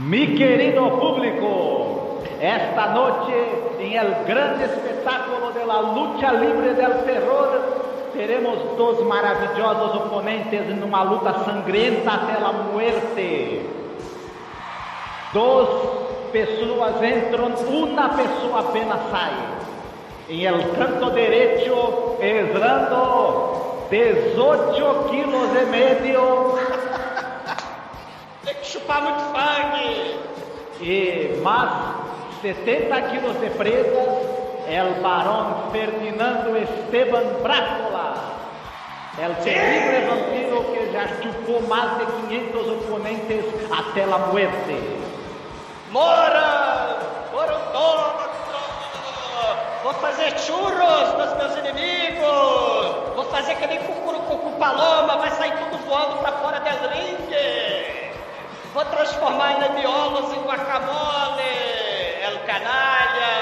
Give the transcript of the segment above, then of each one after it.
Mi querido público, esta noche en el gran espectáculo de la lucha libre del terror teremos dos maravillosos oponentes en una lucha sangrienta hasta la muerte. Dos pessoas entram, uma pessoa apenas sai. Em el canto derecho, pesando 18 quilos e medio. Tem que chupar muito sangue. E mais 70 quilos de presas, el barón Ferdinando Esteban Brácula. El terrible vampiro que já chupou mais de 500 oponentes até a muerte. Moram todos! Vou fazer churros dos meus inimigos! Vou fazer que nem cucurucucu paloma, vai sair tudo voando pra fora do ringue! Vou transformar nebiolos em guacamole! El canalha!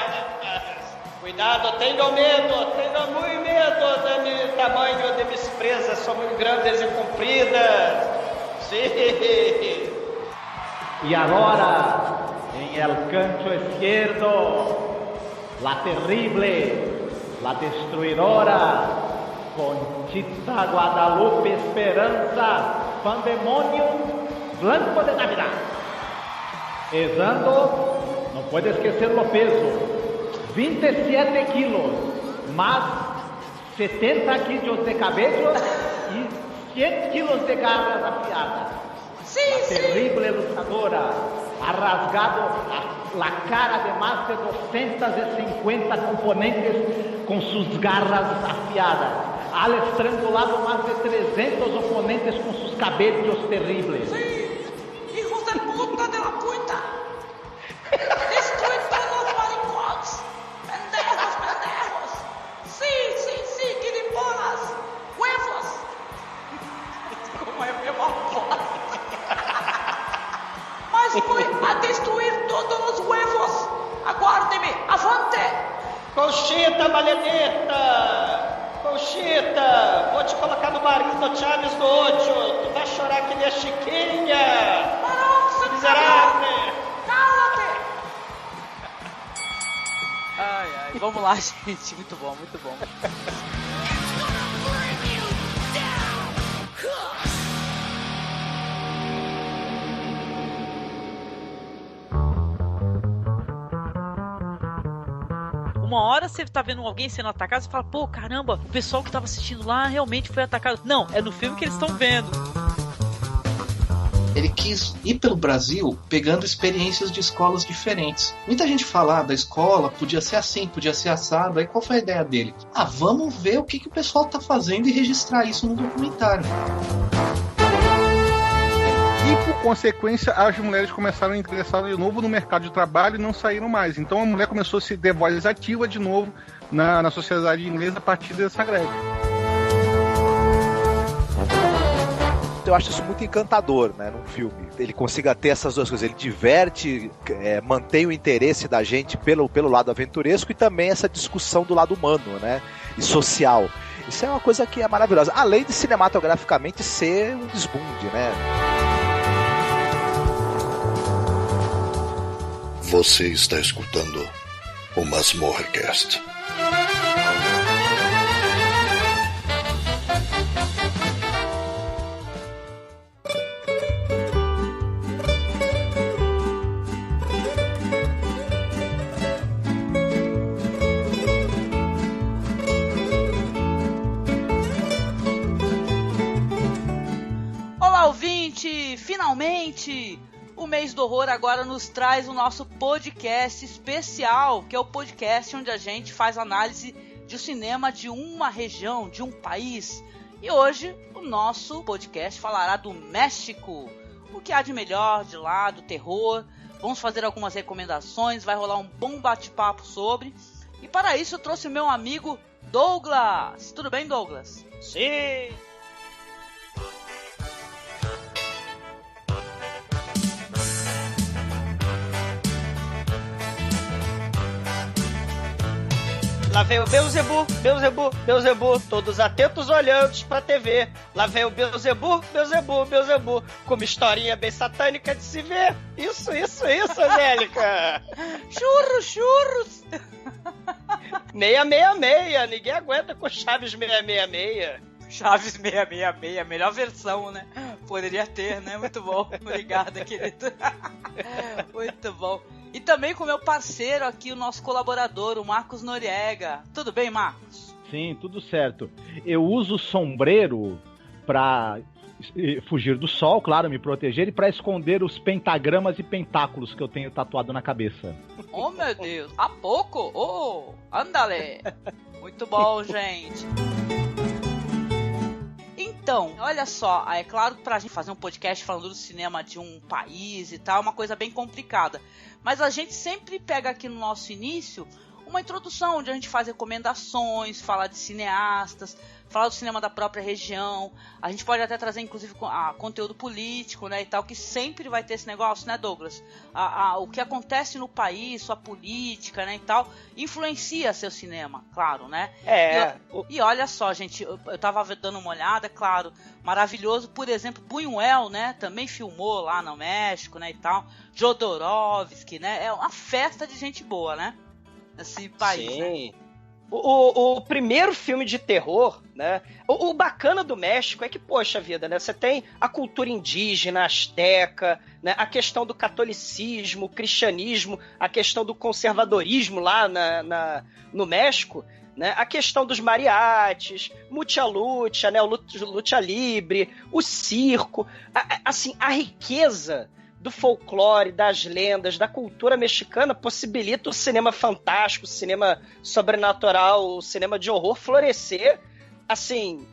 Cuidado, tenham muito medo do meu tamanho de minhas presas, são muito grandes e compridas! Sim! E agora, em el canto esquerdo, la terrible, la destruidora, Conchita Guadalupe Esperanza, Pandemonium Blanco de Navidad. Pesando, não pode esquecer o peso, 27 quilos, mais 70 quilos de cabello e 100 quilos de garras afiadas. La terrible luchadora ha rasgado la cara de más de 250 componentes con sus garras afiadas. Ha estrangulado más de 300 oponentes con sus cabellos terribles. Sí, hijos de puta de la puta. Destruir todos los maricones. Pendejos. Sí, guiribolas. Huevos. Como é meu avó. Mas fui a destruir todos os huevos. Aguarde-me, avante! Conchita, maledita! Conchita, vou te colocar no barril do Chaves do 8. Tu vai chorar que nem a Chiquinha! Barão, miserável! Cala-te! Ai, vamos lá, gente. Muito bom. Uma hora você tá vendo alguém sendo atacado, você fala, pô, caramba, o pessoal que tava assistindo lá realmente foi atacado. Não, é no filme que eles estão vendo. Ele quis ir pelo Brasil pegando experiências de escolas diferentes. Muita gente fala, da escola podia ser assim, podia ser assado. Aí qual foi a ideia dele? Vamos ver o que o pessoal tá fazendo e registrar isso no documentário. E por consequência, as mulheres começaram a ingressar de novo no mercado de trabalho e não saíram mais. Então a mulher começou a se ter voz ativa de novo na sociedade inglesa a partir dessa greve. Eu acho isso muito encantador, né, num filme. Ele consiga ter essas duas coisas. Ele diverte, mantém o interesse da gente pelo lado aventuresco e também essa discussão do lado humano, né, e social. Isso é uma coisa que é maravilhosa. Além de cinematograficamente ser um desbunde, né. Você está escutando o MasmorraCast. Olá, ouvinte! Finalmente! O Mês do Horror agora nos traz o nosso podcast especial, que é o podcast onde a gente faz análise de cinema de uma região, de um país. E hoje o nosso podcast falará do México. O que há de melhor de lá, do terror. Vamos fazer algumas recomendações, vai rolar um bom bate-papo sobre. E para isso eu trouxe o meu amigo Douglas. Tudo bem, Douglas? Sim! Lá vem o Beelzebub, Beelzebub, Beelzebub, todos atentos olhando pra TV. Lá vem o Beelzebub, Beelzebub, Beelzebub, com uma historinha bem satânica de se ver. Isso, Angélica. Churros. 666, ninguém aguenta com Chaves 666. Chaves 666, melhor versão, né? Poderia ter, né? Muito bom. Obrigado, querido. Muito bom. E também com o meu parceiro aqui, o nosso colaborador, o Marcos Noriega. Tudo bem, Marcos? Sim, tudo certo. Eu uso sombreiro pra fugir do sol, claro, me proteger, e pra esconder os pentagramas e pentáculos que eu tenho tatuado na cabeça. Oh, meu Deus. Há pouco? Oh, andale. Muito bom, gente. Então, olha só, é claro que pra gente fazer um podcast falando do cinema de um país e tal, é uma coisa bem complicada. Mas a gente sempre pega aqui no nosso início uma introdução, onde a gente faz recomendações, fala de cineastas, fala do cinema da própria região. A gente pode até trazer, inclusive, conteúdo político, né, e tal, que sempre vai ter esse negócio, né, Douglas? O que acontece no país, sua política, né, e tal, influencia seu cinema, claro, né? E olha só, gente, eu tava dando uma olhada, claro, maravilhoso, por exemplo, Buñuel, né, também filmou lá no México, né, e tal, Jodorowsky, né, é uma festa de gente boa, né? Esse país, sim, né? O primeiro filme de terror, né? O bacana do México é que, poxa vida, né? Você tem a cultura indígena, asteca, né? A questão do catolicismo, o cristianismo, a questão do conservadorismo lá no México, né? A questão dos mariachis, mucha lucha, né? O lucha livre, o circo, assim, a riqueza do folclore, das lendas, da cultura mexicana possibilita o cinema fantástico, o cinema sobrenatural, o cinema de horror florescer, assim,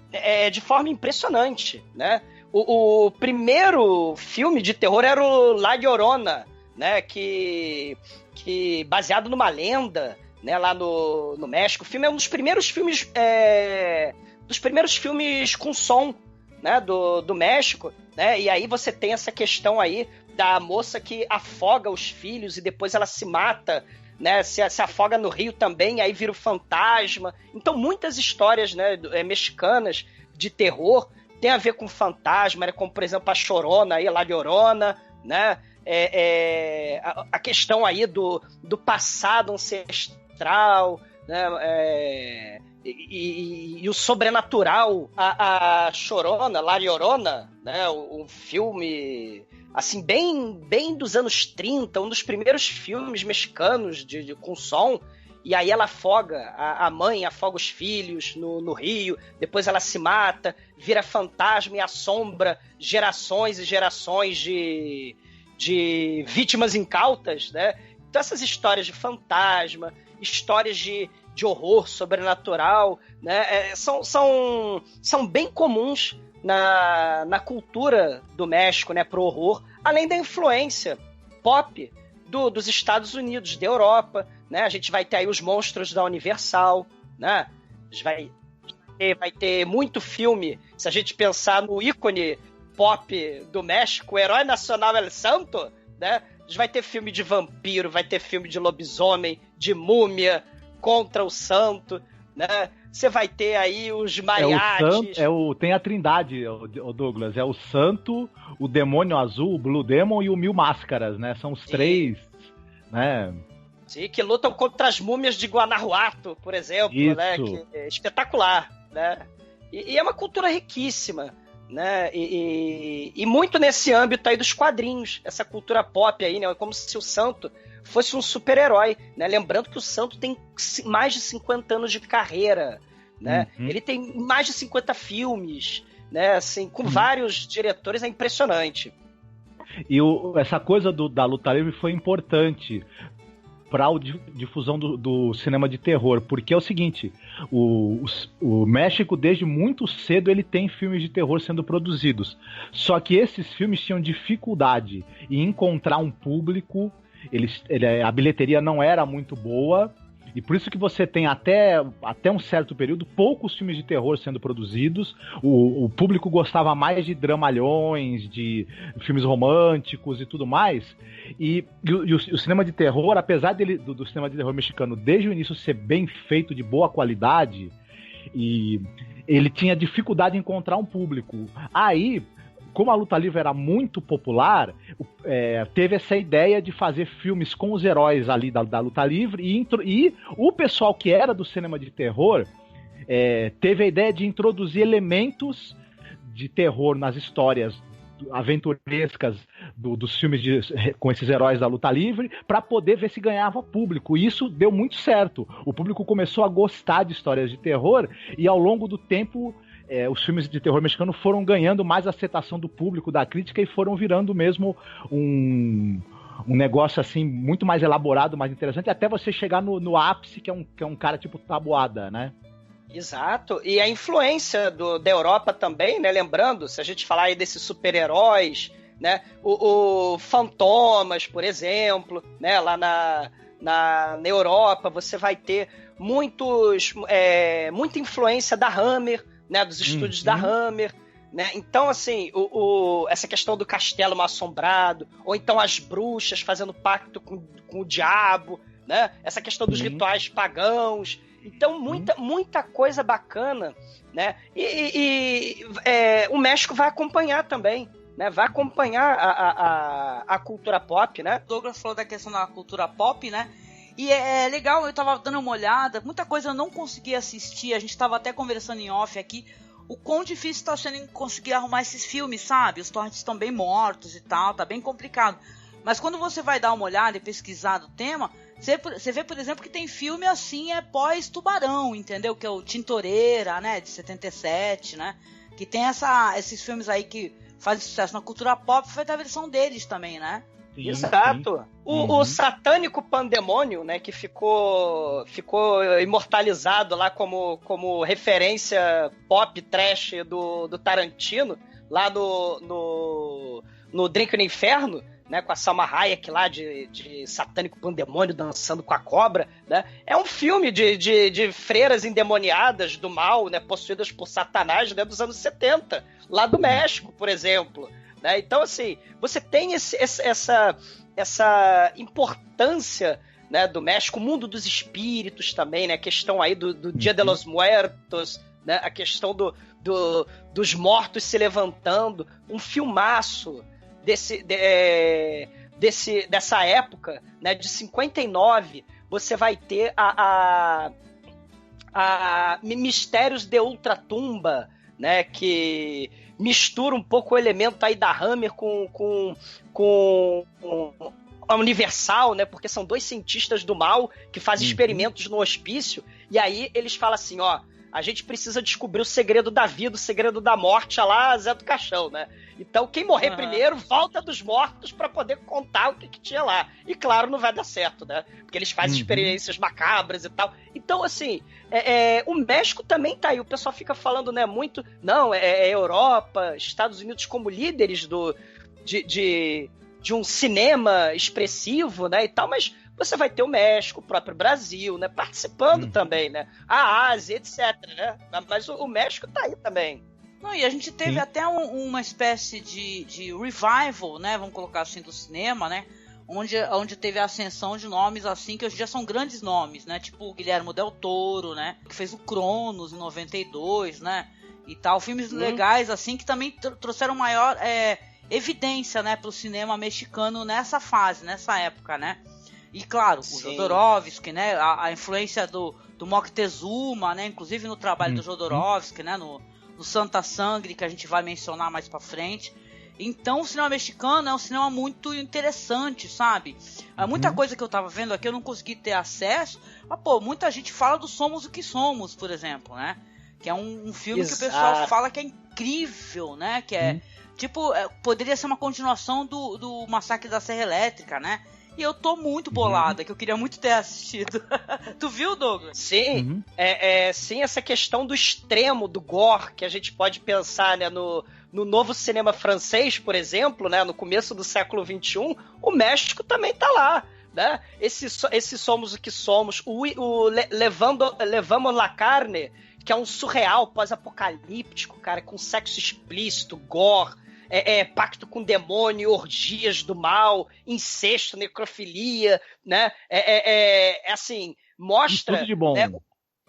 de forma impressionante, né? O primeiro filme de terror era o La Llorona, né? Que baseado numa lenda, né? Lá no México. O filme é um dos primeiros filmes com som, né? Do México, né? E aí você tem essa questão aí da moça que afoga os filhos e depois ela se mata, né? Se afoga no rio também, aí vira o fantasma. Então muitas histórias, né, mexicanas de terror tem a ver com fantasma, né? Como por exemplo a Chorona, aí, La Llorona, né? A questão aí do passado ancestral, né? E o sobrenatural, a Chorona, La Llorona, né? Um filme assim, bem dos anos 30, um dos primeiros filmes mexicanos com som, e aí ela afoga, a mãe afoga os filhos no rio, depois ela se mata, vira fantasma e assombra gerações e gerações de vítimas incautas, né? Então essas histórias de fantasma, histórias de horror sobrenatural, né? São bem comuns na cultura do México, né, pro horror, além da influência pop dos Estados Unidos, da Europa, né? A gente vai ter aí os monstros da Universal, né? A gente vai ter muito filme, se a gente pensar no ícone pop do México, o herói nacional El Santo, né? A gente vai ter filme de vampiro, vai ter filme de lobisomem, de múmia, contra o santo, né? Você vai ter aí os mariachis. Tem a trindade, o Douglas. É o santo, o demônio azul, o Blue Demon e o Mil Máscaras, né? São os três, né? Sim, que lutam contra as múmias de Guanajuato, por exemplo, isso, né? Que é espetacular, né? E é uma cultura riquíssima, né? E muito nesse âmbito aí dos quadrinhos, essa cultura pop aí, né? Como se o santo fosse um super-herói, né? Lembrando que o santo tem mais de 50 anos de carreira, né? Uhum. Ele tem mais de 50 filmes, né? Assim, com vários diretores, é impressionante. E essa coisa da luta livre foi importante para a difusão do cinema de terror, porque é o seguinte, o México desde muito cedo ele tem filmes de terror sendo produzidos, só que esses filmes tinham dificuldade em encontrar um público, a bilheteria não era muito boa, E por isso que você tem até um certo período poucos filmes de terror sendo produzidos. O público gostava mais de dramalhões, de filmes românticos e tudo mais. E o cinema de terror, apesar do cinema de terror mexicano desde o início ser bem feito, de boa qualidade, e ele tinha dificuldade em encontrar um público. Aí, como a luta livre era muito popular, teve essa ideia de fazer filmes com os heróis ali da luta livre, e o pessoal que era do cinema de terror teve a ideia de introduzir elementos de terror nas histórias aventurescas dos filmes com esses heróis da luta livre, para poder ver se ganhava público. E isso deu muito certo. O público começou a gostar de histórias de terror, e ao longo do tempo os filmes de terror mexicano foram ganhando mais aceitação do público, da crítica, e foram virando mesmo um negócio assim muito mais elaborado, mais interessante, até você chegar no ápice, que é um cara tipo Taboada, né? Exato, e a influência da Europa também, né? Lembrando, se a gente falar aí desses super-heróis, né? O Fantomas, por exemplo, né? Lá na Europa você vai ter muita influência da Hammer, né, dos estúdios da Hammer, né? Então, assim, essa questão do castelo mal assombrado, ou então as bruxas fazendo pacto com o diabo, né? Essa questão dos rituais pagãos. Então, muita coisa bacana, né? E o México vai acompanhar também, né? Vai acompanhar a cultura pop, né? O Douglas falou da questão da cultura pop, né? E é legal, eu tava dando uma olhada, muita coisa eu não consegui assistir, a gente tava até conversando em off aqui, o quão difícil tá sendo conseguir arrumar esses filmes, sabe? Os torrents estão bem mortos e tal, tá bem complicado. Mas quando você vai dar uma olhada e pesquisar do tema, você vê, por exemplo, que tem filme assim, pós-Tubarão, entendeu? Que é o Tintoreira, né, de 77, né? Que tem esses filmes aí que fazem sucesso na cultura pop, foi da versão deles também, né? Exato. Sim. O Satânico Pandemônio, né, que ficou imortalizado lá como referência pop trash do Tarantino, lá no Drink no Inferno, né, com a Salma Hayek lá de Satânico Pandemônio dançando com a cobra, né? É um filme de freiras endemoniadas do mal, né, possuídas por Satanás, né, dos anos 70, lá do México, por exemplo. Né? Então, assim, você tem essa importância, né, do México, o mundo dos espíritos também, né? A questão aí do Dia de los Muertos, né? A questão dos mortos se levantando, um filmaço dessa época, né, de 59, você vai ter a Mistérios de Ultratumba, né, que mistura um pouco o elemento aí da Hammer com a Universal, né, porque são dois cientistas do mal que fazem experimentos no hospício, e aí eles falam assim, ó, a gente precisa descobrir o segredo da vida, o segredo da morte, lá Zé do Caixão, né? Então, quem morrer primeiro, volta dos mortos pra poder contar o que tinha lá. E, claro, não vai dar certo, né? Porque eles fazem experiências macabras e tal. Então, assim, o México também tá aí. O pessoal fica falando, né, muito... Não, Europa, Estados Unidos como líderes de um cinema expressivo, né, e tal, mas... Você vai ter o México, o próprio Brasil, né, participando também, né? A Ásia, etc, né? Mas o México tá aí também. Não, e a gente teve até uma espécie de revival, né? Vamos colocar assim, do cinema, né? Onde teve a ascensão de nomes assim, que hoje já são grandes nomes, né? Tipo o Guilherme Del Toro, né? Que fez o Cronos em 92, né? E tal. Filmes legais, assim, que também trouxeram maior evidência, né? Pro cinema mexicano nessa fase, nessa época, né? E claro, o Jodorowsky, né? A influência do Moctezuma, né? Inclusive no trabalho do Jodorowsky, né? No Santa Sangre, que a gente vai mencionar mais pra frente. Então o cinema mexicano é um cinema muito interessante, sabe? Muita coisa que eu tava vendo aqui eu não consegui ter acesso. Mas, pô, muita gente fala do Somos o que Somos, por exemplo, né? Que é um filme que o pessoal fala que é incrível, né? Que é, tipo, poderia ser uma continuação do Massacre da Serra Elétrica, né? E eu tô muito bolada, que eu queria muito ter assistido. Tu viu, Douglas? Sim, sim, essa questão do extremo, do gore, que a gente pode pensar, né, no novo cinema francês, por exemplo, né, no começo do século XXI, o México também tá lá. né? Esse Somos o que Somos, Levamos la Carne, que é um surreal pós-apocalíptico, cara, com sexo explícito, gore, pacto com demônio, orgias do mal, incesto, necrofilia, né? Assim, mostra... Tudo de bom. Né?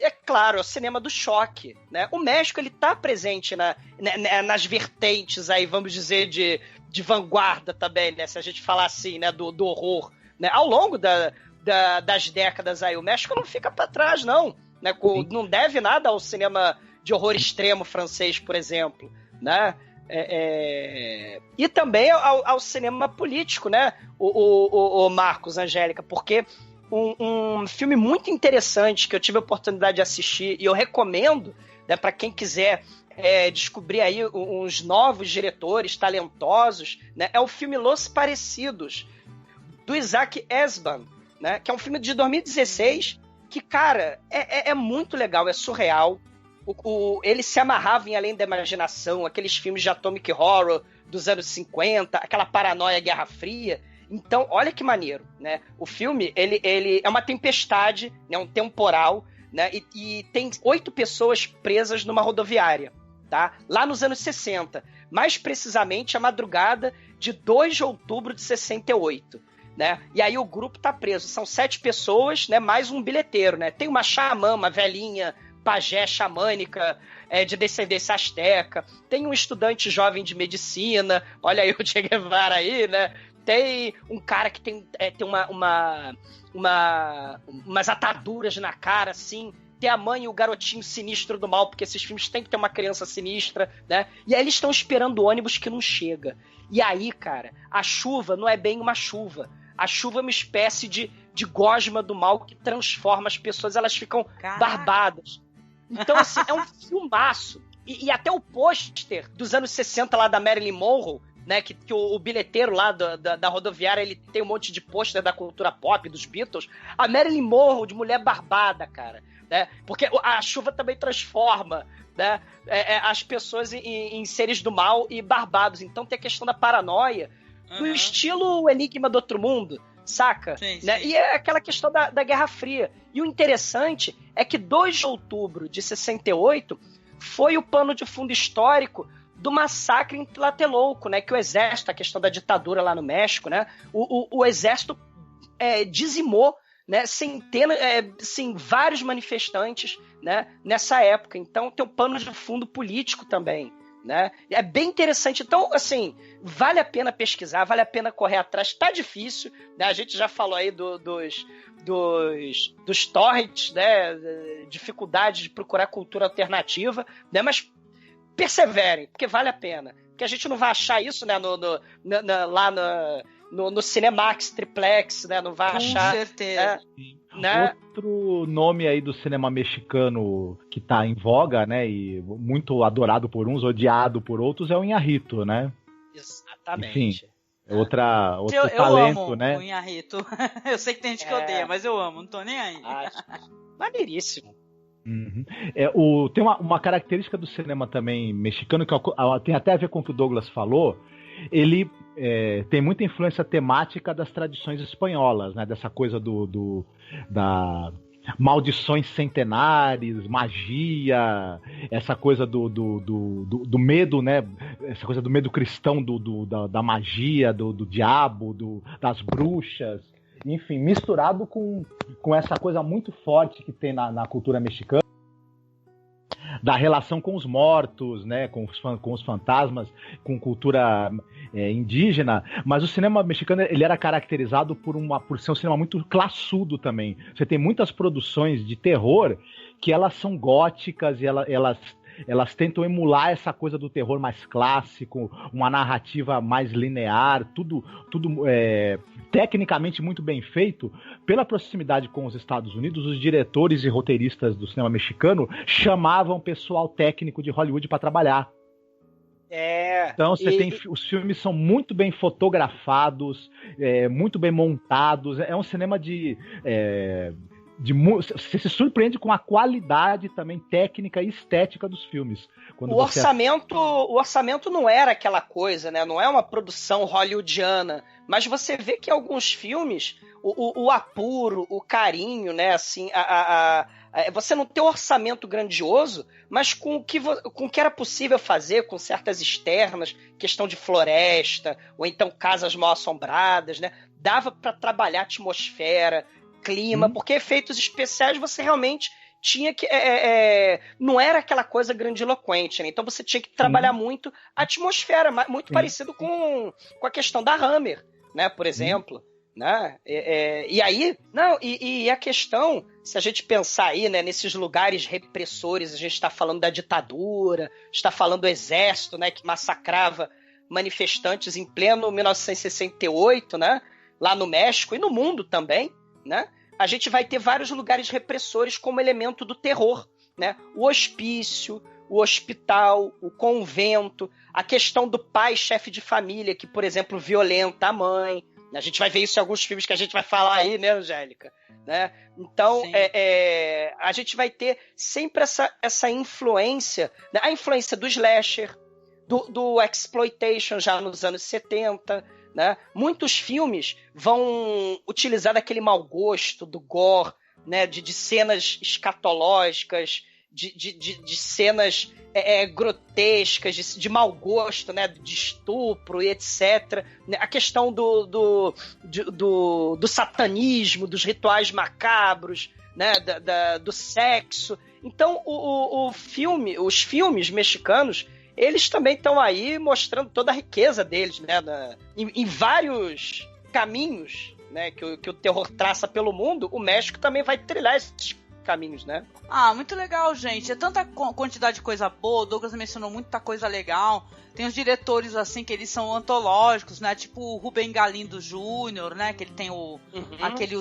É claro, é o cinema do choque, né? O México, ele tá presente nas vertentes aí, vamos dizer, de vanguarda também, né? Se a gente falar assim, né? Do horror, né? Ao longo das décadas aí, o México não fica pra trás, não, né? Não deve nada ao cinema de horror extremo francês, por exemplo, né? E também ao cinema político, né? O Marcos, Angélica, porque um filme muito interessante que eu tive a oportunidade de assistir e eu recomendo, né, para quem quiser descobrir aí uns novos diretores talentosos, né, é o filme Los Parecidos, do Isaac Esban, né, que é um filme de 2016 que, cara, é muito legal, é surreal. Ele se amarrava em Além da Imaginação, aqueles filmes de Atomic Horror dos anos 50, aquela paranoia Guerra Fria. Então, olha que maneiro, né? O filme, ele é uma tempestade, né? Um temporal, né? E tem 8 pessoas presas numa rodoviária, tá? Lá nos anos 60. Mais precisamente, a madrugada de 2 de outubro de 68, né? E aí o grupo tá preso. São 7 pessoas, né? Mais um bilheteiro, né? Tem uma xamã, uma velhinha pajé xamânica de descendência asteca. Tem um estudante jovem de medicina. Olha aí o Che Guevara aí, né? Tem um cara que tem umas ataduras na cara, assim. Tem a mãe e o garotinho sinistro do mal, porque esses filmes têm que ter uma criança sinistra, né? E aí eles estão esperando o ônibus que não chega. E aí, cara, a chuva não é bem uma chuva. A chuva é uma espécie de gosma do mal que transforma as pessoas, elas ficam barbadas. Então, assim, é um filmaço. E até o pôster dos anos 60 lá da Marilyn Monroe, né, que o bilheteiro lá da rodoviária, ele tem um monte de pôster da cultura pop, dos Beatles. A Marilyn Monroe de mulher barbada, cara, né? Porque a chuva também transforma, né, as pessoas em seres do mal e barbados. Então tem a questão da paranoia, no estilo Enigma do Outro Mundo, saca? Sim, né? sim. E é aquela questão da Guerra Fria. E o interessante é que 2 de outubro de 68 foi o pano de fundo histórico do massacre em Tlatelolco, né? Que o exército, a questão da ditadura lá no México, né? O exército dizimou, né? Centenas, sim, vários manifestantes, né? Nessa época. Então tem um pano de fundo político também, né? É bem interessante. Então, assim, vale a pena pesquisar, vale a pena correr atrás. Tá difícil, né? A gente já falou aí dos torrents, né? Dificuldade de procurar cultura alternativa, né? Mas perseverem, porque vale a pena. Porque a gente não vai achar isso, né, lá no Cinemax Triplex, né? Não vai achar. Com certeza. Né? Outro nome aí do cinema mexicano que tá em voga, né, e muito adorado por uns, odiado por outros, é o Inharrito, né? Exatamente. Enfim, outro Eu talento, amo né? o Inharrito. Eu sei que tem gente que odeia, mas eu amo, não tô nem aí. Maneiríssimo. Uhum. Tem uma característica do cinema também mexicano que tem até a ver com o que o Douglas falou. Ele tem muita influência temática das tradições espanholas, né? Dessa coisa da maldições centenares, magia, essa coisa do medo, né? Essa coisa do medo cristão da magia, do diabo, das bruxas. Enfim, misturado com essa coisa muito forte que tem na cultura mexicana, da relação com os mortos, né, com os fantasmas, com cultura indígena. Mas o cinema mexicano, ele era caracterizado por ser um cinema muito classudo também. Você tem muitas produções de terror que elas são góticas e elas tentam emular essa coisa do terror mais clássico, uma narrativa mais linear, tudo tecnicamente muito bem feito. Pela proximidade com os Estados Unidos, os diretores e roteiristas do cinema mexicano chamavam pessoal técnico de Hollywood para trabalhar. Então os filmes são muito bem fotografados, muito bem montados. É um cinema Você se surpreende com a qualidade também técnica e estética dos filmes. Quando o orçamento não era aquela coisa, né? Não é uma produção hollywoodiana, mas você vê que alguns filmes, o apuro, o carinho, né? Assim, você não tem um orçamento grandioso, mas com o que era possível fazer, com certas externas, questão de floresta, ou então casas mal assombradas, né? Dava para trabalhar atmosfera, clima, porque efeitos especiais você realmente tinha que... não era aquela coisa grandiloquente, né? Então você tinha que trabalhar muito a atmosfera, muito parecido com a questão da Hammer, né? Por exemplo. Né? E aí, e a questão, se a gente pensar aí, né, nesses lugares repressores, a gente está falando da ditadura, está falando do exército, né, que massacrava manifestantes em pleno 1968, né, lá no México e no mundo também, né? A gente vai ter vários lugares repressores como elemento do terror, né? O hospício, o hospital, o convento, a questão do pai chefe de família que, por exemplo, violenta a mãe. A gente vai ver isso em alguns filmes que a gente vai falar aí, né, Angélica? Né? Então, a gente vai ter sempre essa influência, né? A influência do slasher, do exploitation já nos anos 70, né? Muitos filmes vão utilizar daquele mau gosto, do gore, né? De cenas escatológicas, de cenas grotescas, de mau gosto, né? De estupro e etc. A questão do satanismo, dos rituais macabros, né? Do sexo. Então, os filmes mexicanos, eles também estão aí mostrando toda a riqueza deles, né? Em vários caminhos, né? Que o terror traça pelo mundo, o México também vai trilhar esses caminhos, né? Muito legal, gente. É tanta quantidade de coisa boa. O Douglas mencionou muita coisa legal. Tem os diretores, assim, que eles são antológicos, né? Tipo o Rubem Galindo Jr., né? Que ele tem o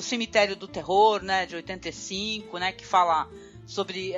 Cemitério do Terror, né? De 85, né? Que fala sobre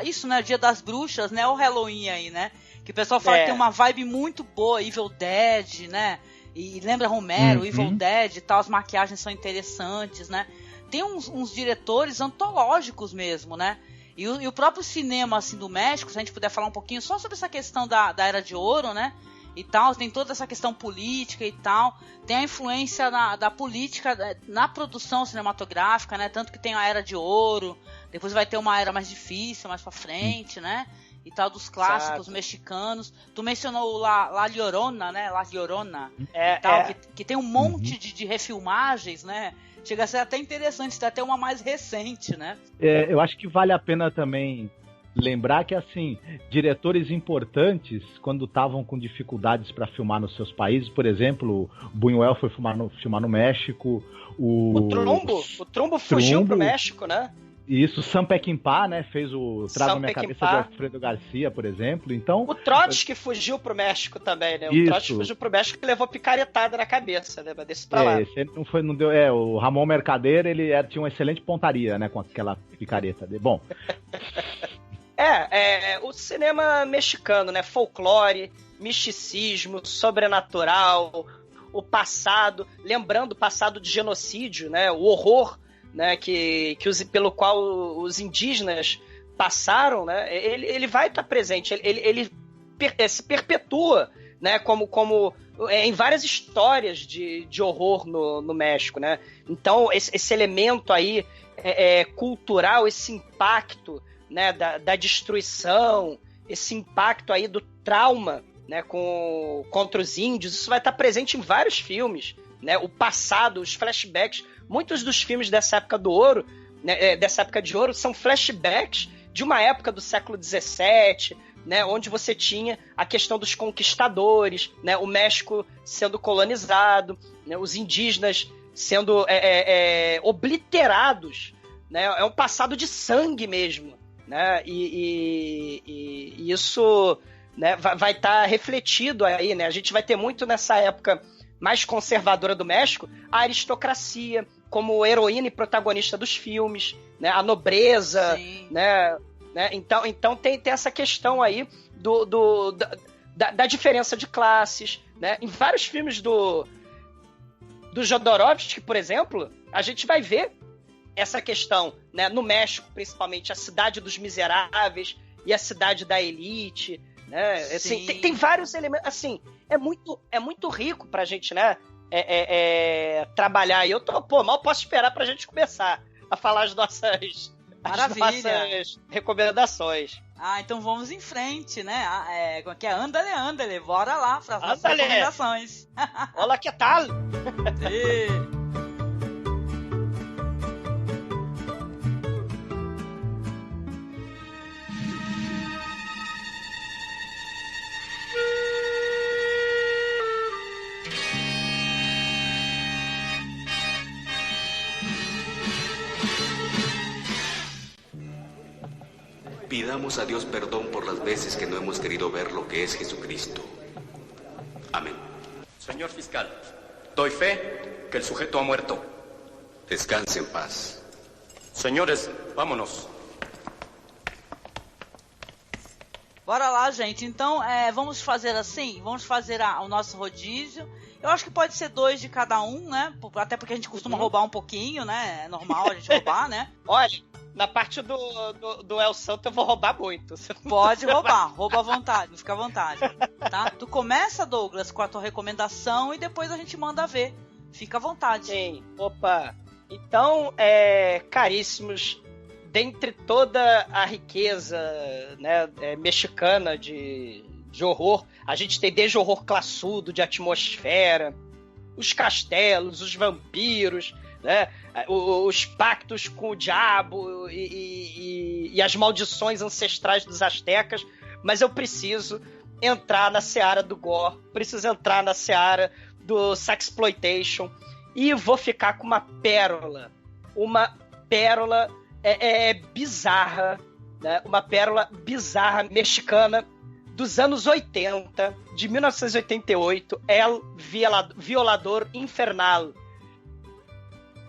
isso, né? Dia das Bruxas, né? O Halloween aí, né? Que o pessoal fala que tem uma vibe muito boa. Evil Dead, né? E lembra Romero, Evil Dead e tal. As maquiagens são interessantes, né? Tem uns diretores antológicos mesmo, né? E o próprio cinema, assim, do México, se a gente puder falar um pouquinho só sobre essa questão da Era de Ouro, né? E tal, tem toda essa questão política e tal. Tem a influência da política na produção cinematográfica, né? Tanto que tem a Era de Ouro, depois vai ter uma era mais difícil, mais pra frente, né? E tal, dos clássicos mexicanos. Tu mencionou La Llorona, né? La Llorona. Que tem um monte de refilmagens, né? Chega a ser até interessante, tem até uma mais recente, né? Eu acho que vale a pena também lembrar que, assim, diretores importantes, quando estavam com dificuldades para filmar nos seus países, por exemplo, o Buñuel foi filmar no México, o Trumbo fugiu pro México, né? Isso, Sam Peckinpah, né, fez o Trago na Minha Cabeça do Alfredo Garcia, por exemplo. Então, o Trotsky fugiu pro México também, né? O Trotsky fugiu pro México e levou picaretada na cabeça, né? Desse pra lá. Esse não deu. O Ramon Mercader, ele tinha uma excelente pontaria, né, com aquela picareta dele. Bom. O cinema mexicano, né? Folclore, misticismo, sobrenatural, o passado, lembrando o passado de genocídio, né? O horror, né, pelo qual os indígenas passaram, né, ele vai estar presente, ele se perpetua, né, como em várias histórias de horror no México, né. Então esse elemento aí cultural, esse impacto, né, da destruição, esse impacto aí do trauma, né, contra os índios, isso vai estar presente em vários filmes, né, o passado, os flashbacks. Muitos dos filmes dessa época do ouro, né, dessa época de ouro, são flashbacks de uma época do século XVII, né, onde você tinha a questão dos conquistadores, né, o México sendo colonizado, né, os indígenas sendo obliterados, né, é um passado de sangue mesmo, né, e isso, né, vai estar refletido aí, né, a gente vai ter muito nessa época mais conservadora do México, a aristocracia como heroína e protagonista dos filmes, né? A nobreza, né? Então tem essa questão aí da diferença de classes, né? Em vários filmes do Jodorowsky, por exemplo, a gente vai ver essa questão, né, no México, principalmente, a cidade dos miseráveis e a cidade da elite, né? Assim, tem vários elementos, assim, é muito rico pra gente, né, trabalhar. E eu mal posso esperar pra gente começar a falar as nossas recomendações. Então vamos em frente, né? Andale, bora lá para as recomendações. Olá, que tal? Pidamos a Dios perdón por las veces que no hemos querido ver lo que es Jesucristo. Amén. Señor fiscal, doy fe que el sujeto ha muerto. Descanse en paz. Señores, vámonos. Bora lá, gente. Então, vamos fazer assim? Vamos fazer o nosso rodízio. Eu acho que pode ser 2 de cada um, né? Até porque a gente costuma roubar um pouquinho, né? É normal a gente roubar, né? Olha, na parte do El Santo eu vou roubar muito. Pode roubar, rouba à vontade, fica à vontade. Tá? Tu começa, Douglas, com a tua recomendação e depois a gente manda ver. Fica à vontade. Sim, opa. Então, caríssimos, dentre toda a riqueza, né, mexicana de horror, a gente tem desde horror classudo, de atmosfera, os castelos, os vampiros, né, os pactos com o diabo e as maldições ancestrais dos astecas, mas eu preciso entrar na seara do gore, preciso entrar na seara do sexploitation e vou ficar com uma pérola bizarra, né, uma pérola bizarra mexicana dos anos 80, de 1988, El Violador Infernal.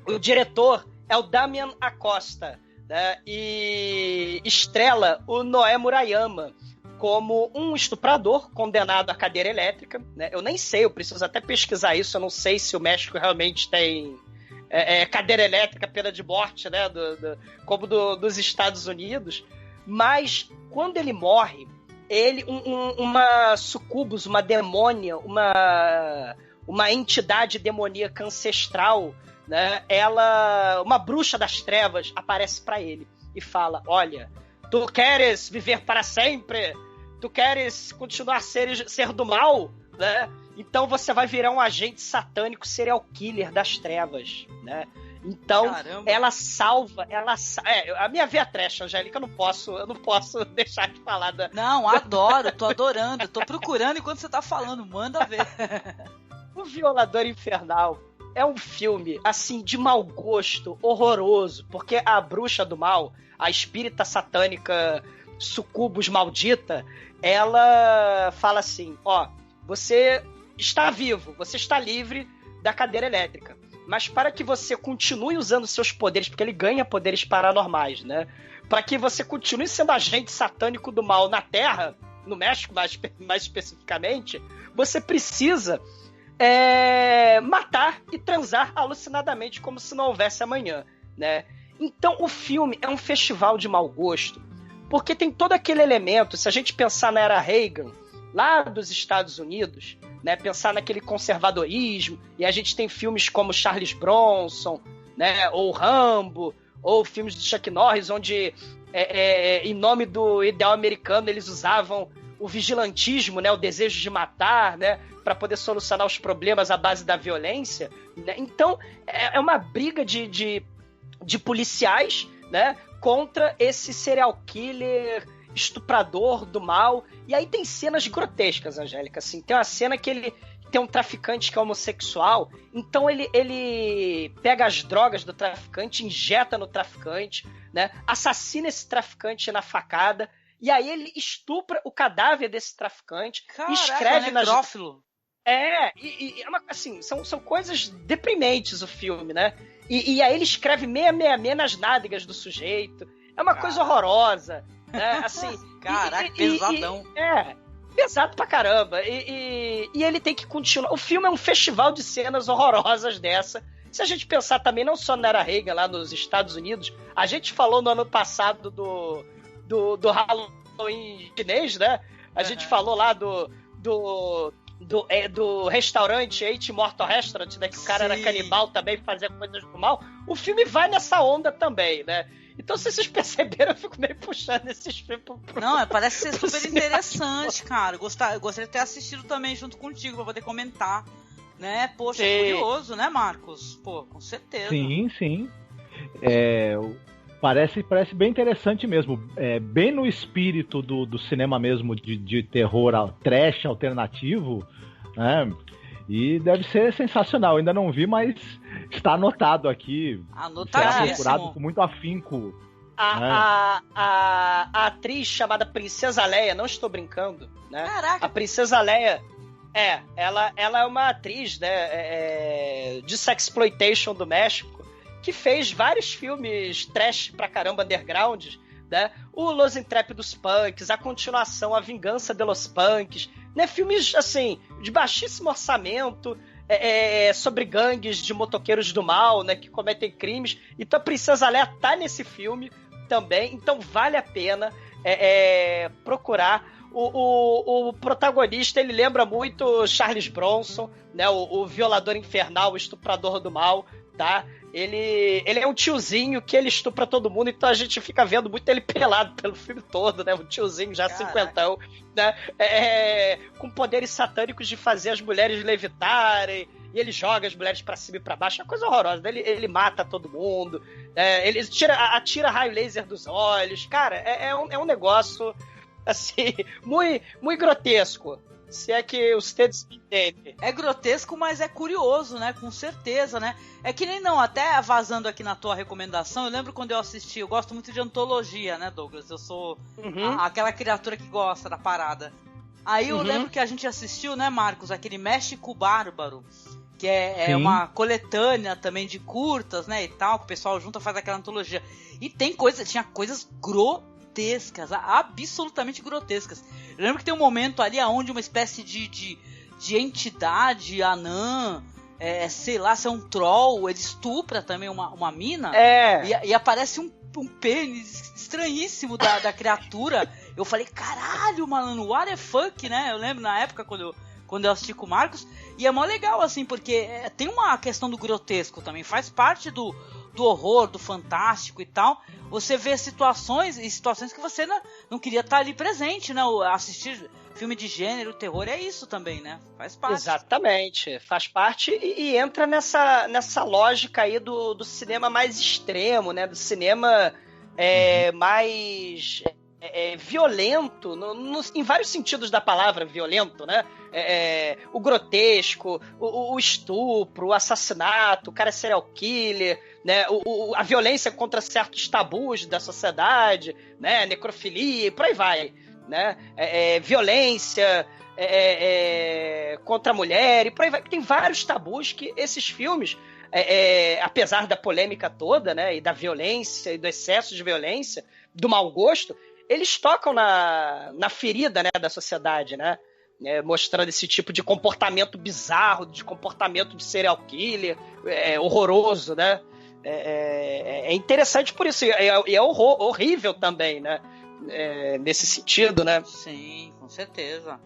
O diretor é o Damian Acosta, né, e estrela o Noé Murayama como um estuprador condenado à cadeira elétrica, né? Eu nem sei, eu preciso até pesquisar isso, eu não sei se o México realmente tem cadeira elétrica, pena de morte, né, como dos Estados Unidos, mas quando ele morre, uma sucubus, uma demônia, uma entidade demoníaca ancestral, né, uma bruxa das trevas aparece para ele e fala: olha, tu queres viver para sempre? Tu queres continuar a ser do mal? Né? Então você vai virar um agente satânico serial killer das trevas, né? Então, caramba, ela salva, a minha veia trash, Angélica, eu não posso deixar de falar Não, adoro, tô adorando, tô procurando enquanto você tá falando, manda ver. O Violador Infernal é um filme, assim, de mau gosto, horroroso, porque a bruxa do mal, a espírita satânica sucubus maldita, ela fala assim: ó, você está vivo, você está livre da cadeira elétrica, mas para que você continue usando seus poderes, porque ele ganha poderes paranormais, né? Para que você continue sendo agente satânico do mal na Terra, no México mais especificamente, você precisa matar e transar alucinadamente como se não houvesse amanhã, né? Então o filme é um festival de mau gosto, porque tem todo aquele elemento, se a gente pensar na era Reagan, lá dos Estados Unidos, né, pensar naquele conservadorismo, e a gente tem filmes como Charles Bronson, né, ou Rambo, ou filmes do Chuck Norris, onde em nome do ideal americano eles usavam o vigilantismo, né, o desejo de matar, né, para poder solucionar os problemas à base da violência, né? Então é uma briga de policiais, né, contra esse serial killer estuprador do mal. E aí tem cenas grotescas, Angélica, assim, tem uma cena que ele tem um traficante que é homossexual, então ele pega as drogas do traficante, injeta no traficante, né, assassina esse traficante na facada, e aí ele estupra o cadáver desse traficante. Caraca, e escreve necrófilo. Assim, são coisas deprimentes o filme, né? E aí ele escreve 666 nas nádegas do sujeito. É uma coisa horrorosa, né? Assim, caraca, pesadão. Pesado pra caramba. E ele tem que continuar. O filme é um festival de cenas horrorosas dessa. se a gente pensar também, não só na era Reagan lá nos Estados Unidos, a gente falou no ano passado do Halloween chinês, né? A gente falou lá do restaurante Eight Mortal Restaurant, né? Que o cara era canibal também, fazia coisas do mal. O filme vai nessa onda também, né? Então, se vocês perceberam, eu fico meio puxando esses filmes Não, parece ser super interessante, cara. Gostaria de ter assistido também junto contigo pra poder comentar, né? Poxa, curioso, né, Marcos? Pô, com certeza. Sim. Parece bem interessante mesmo. Bem no espírito do cinema mesmo, de terror trash alternativo, né? E deve ser sensacional. Ainda não vi, mas está anotado aqui. Anotadíssimo. Será procurado com muito afinco. A atriz chamada Princesa Leia, não estou brincando, né? Caraca. A Princesa Leia, ela é uma atriz, né, de sexploitation do México, que fez vários filmes trash pra caramba, underground, né? O Los Intrépidos Punks, a continuação, A Vingança de los Punks, né? Filmes, assim, de baixíssimo orçamento, sobre gangues de motoqueiros do mal, né? Que cometem crimes. Então a Princesa Leia tá nesse filme também, então vale a pena procurar. O protagonista, ele lembra muito Charles Bronson, né? O violador infernal, o estuprador do mal, tá? Ele é um tiozinho que ele estupra todo mundo, então a gente fica vendo muito ele pelado pelo filme todo, né? Um tiozinho já cinquentão, né? Com poderes satânicos de fazer as mulheres levitarem, e ele joga as mulheres pra cima e pra baixo, é uma coisa horrorosa. Ele mata todo mundo, ele atira raio laser dos olhos, cara, é um negócio, assim, muito grotesco. Se é que os dedos me entendem. É grotesco, mas é curioso, né? Com certeza, né? É que nem não, até vazando aqui na tua recomendação, eu lembro quando eu assisti, eu gosto muito de antologia, né, Douglas? Eu sou aquela criatura que gosta da parada. Aí eu lembro que a gente assistiu, né, Marcos, aquele México Bárbaro, que é uma coletânea também de curtas, né, e tal, que o pessoal junta, faz aquela antologia. E tinha coisas grotescas, absolutamente grotescas. Eu lembro que tem um momento ali onde uma espécie de entidade anã, sei lá, se é um troll, ele estupra também uma mina, e aparece um pênis estranhíssimo da criatura. Eu falei, caralho, mano, what the fuck, né? Eu lembro na época quando eu assisti com o Marcos, e é mó legal, assim, porque tem uma questão do grotesco também, faz parte do horror, do fantástico e tal. Você vê situações que você não queria estar ali presente, né? Assistir filme de gênero, terror, é isso também, né? Faz parte. Exatamente, faz parte e entra nessa lógica aí do cinema mais extremo, né? Do cinema mais violento, em vários sentidos da palavra violento, né? O grotesco, o estupro, o assassinato, o cara serial killer, né? A violência contra certos tabus da sociedade, né? Necrofilia, e por aí vai, né? Violência contra a mulher, e por aí vai. Tem vários tabus que esses filmes, apesar da polêmica toda, né? E da violência, e do excesso de violência, do mau gosto, eles tocam na ferida, né, da sociedade, né? Mostrando esse tipo de comportamento bizarro, de comportamento de serial killer, horroroso, né? É interessante por isso, e é horrível também, né? Nesse sentido, né? Sim, com certeza.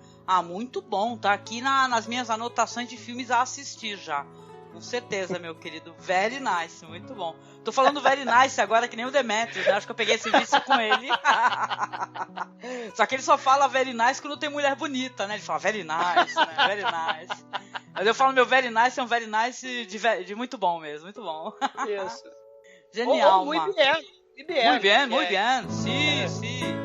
Muito bom, tá aqui nas minhas anotações de filmes a assistir já. Com certeza, meu querido. Very nice, muito bom. Tô falando very nice agora que nem o Demetrius, né? Acho que eu peguei esse vício com ele. Só que ele só fala very nice quando tem mulher bonita, né? Ele fala very nice, né? Very nice. Mas eu falo meu very nice é um very nice de muito bom mesmo, muito bom. Isso. Genial, muito mano. bem. Muito bem. Sim, sim.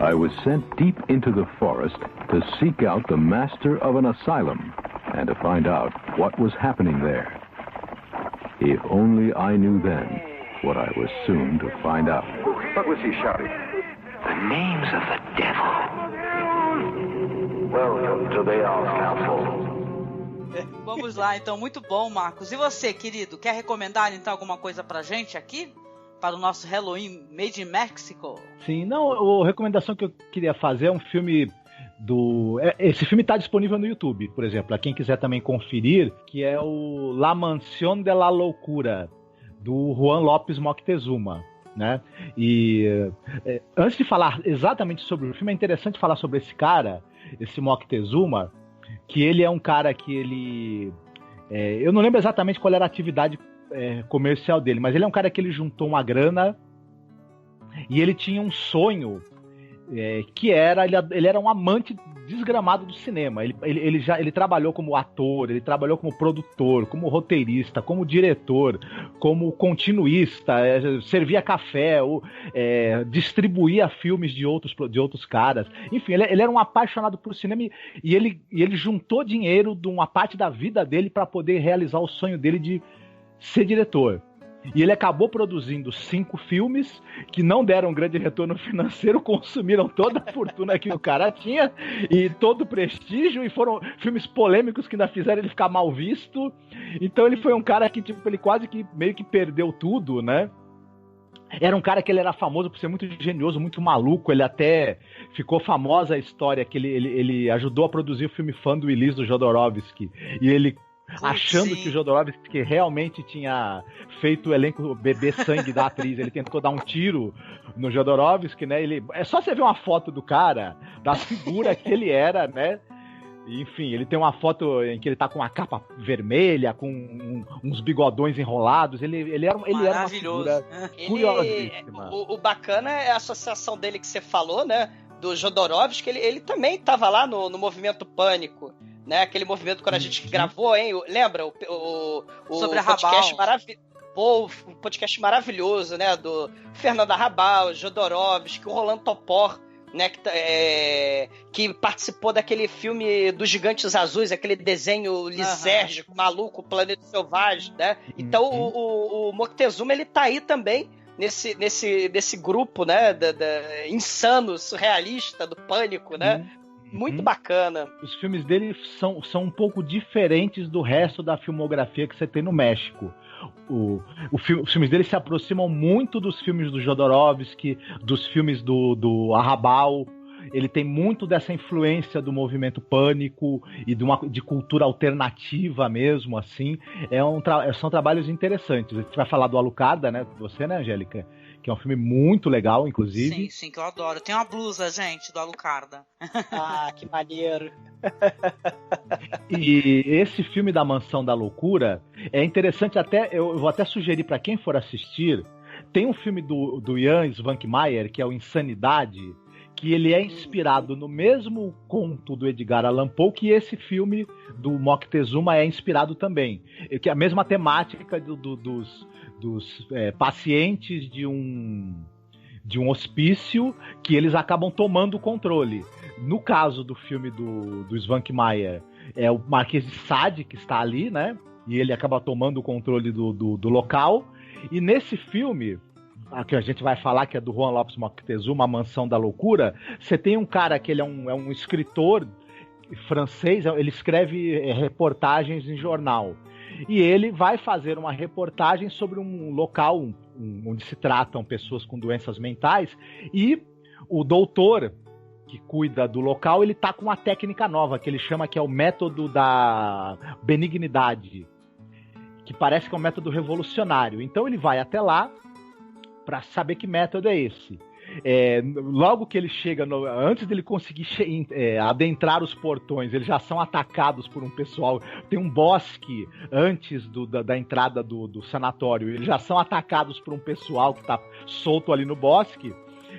I was sent deep into the forest to seek out the master of an asylum and to find out what was happening there. If only I knew then what I was soon to find out. What was he shouting? The names of the devil. to the Elf Council. Vamos lá, então, muito bom, Marcos. E você, querido, quer recomendar então alguma coisa pra gente aqui? Para o nosso Halloween Made in Mexico? Sim, não, a recomendação que eu queria fazer é um filme esse filme está disponível no YouTube, por exemplo, para quem quiser também conferir, que é o La Mansión de la Loucura, do Juan López Moctezuma, né? E antes de falar exatamente sobre o filme, é interessante falar sobre esse cara, esse Moctezuma, que ele é um cara que ele... eu não lembro exatamente qual era a atividade comercial dele, mas ele é um cara que ele juntou uma grana e ele tinha um sonho que era... Ele era um amante desgramado do cinema. Ele trabalhou como ator, ele trabalhou como produtor, como roteirista, como diretor, como continuista, servia café, distribuía filmes de outros caras. Enfim, ele era um apaixonado por cinema e ele juntou dinheiro de uma parte da vida dele para poder realizar o sonho dele de ser diretor. E ele acabou produzindo 5 filmes que não deram grande retorno financeiro, consumiram toda a fortuna que o cara tinha e todo o prestígio, e foram filmes polêmicos que ainda fizeram ele ficar mal visto. Então ele foi um cara que ele quase que meio que perdeu tudo, né? Era um cara que ele era famoso por ser muito genioso, muito maluco. Ele até ficou famosa a história que ele ajudou a produzir o filme Fã do Elis, do Jodorowsky, e ele achando que o Jodorowsky realmente tinha feito o elenco beber sangue da atriz. Ele tentou dar um tiro no Jodorowsky, né? É só você ver uma foto do cara, da figura que ele era, né? Enfim, ele tem uma foto em que ele tá com uma capa vermelha, com uns bigodões enrolados. Ele era uma figura curiosíssima. O bacana é a associação dele que você falou, né? Do Jodorowsky, ele também estava lá no Movimento Pânico. Né, aquele movimento quando a gente gravou, hein? Lembra? O sobre a podcast um podcast maravilhoso, né? Do Fernando Arrabal, Jodorowsky, o Roland Topor, né? Que participou daquele filme dos Gigantes Azuis, aquele desenho lisérgico, maluco, Planeta Selvagem, né? Então o Moctezuma, ele tá aí também nesse grupo, né? Insano, surrealista, do Pânico, né? Muito bacana. Os filmes dele são um pouco diferentes do resto da filmografia que você tem no México. Os filmes dele se aproximam muito dos filmes do Jodorowsky, dos filmes do Arrabal. Ele tem muito dessa influência do movimento Pânico e de cultura alternativa mesmo, assim. São trabalhos interessantes. A gente vai falar do Alucarda, né? Você, né, Angélica? Que é um filme muito legal, inclusive. Sim, que eu adoro. Tem uma blusa, gente, do Alucarda. Ah, que maneiro. E esse filme da Mansão da Loucura é interessante até, eu vou até sugerir para quem for assistir, tem um filme do Jan Svankmajer, que é o Insanidade, que ele é inspirado no mesmo conto do Edgar Allan Poe, que esse filme do Moctezuma é inspirado também. Que é a mesma temática dos pacientes de um hospício que eles acabam tomando o controle. No caso do filme do Svankmajer, é o Marquês de Sade que está ali, né? E ele acaba tomando o controle do local. E nesse filme, que a gente vai falar, que é do Juan López Moctezuma, A Mansão da Loucura, você tem um cara que ele é um escritor francês, ele escreve reportagens em jornal. E ele vai fazer uma reportagem sobre um local onde se tratam pessoas com doenças mentais, e o doutor que cuida do local, ele tá com uma técnica nova, que ele chama que é o método da benignidade, que parece que é um método revolucionário. Então ele vai até lá para saber que método é esse. Logo que ele chega, antes dele conseguir adentrar os portões, eles já são atacados por um pessoal. Tem um bosque antes da entrada do sanatório. Eles já são atacados por um pessoal que está solto ali no bosque,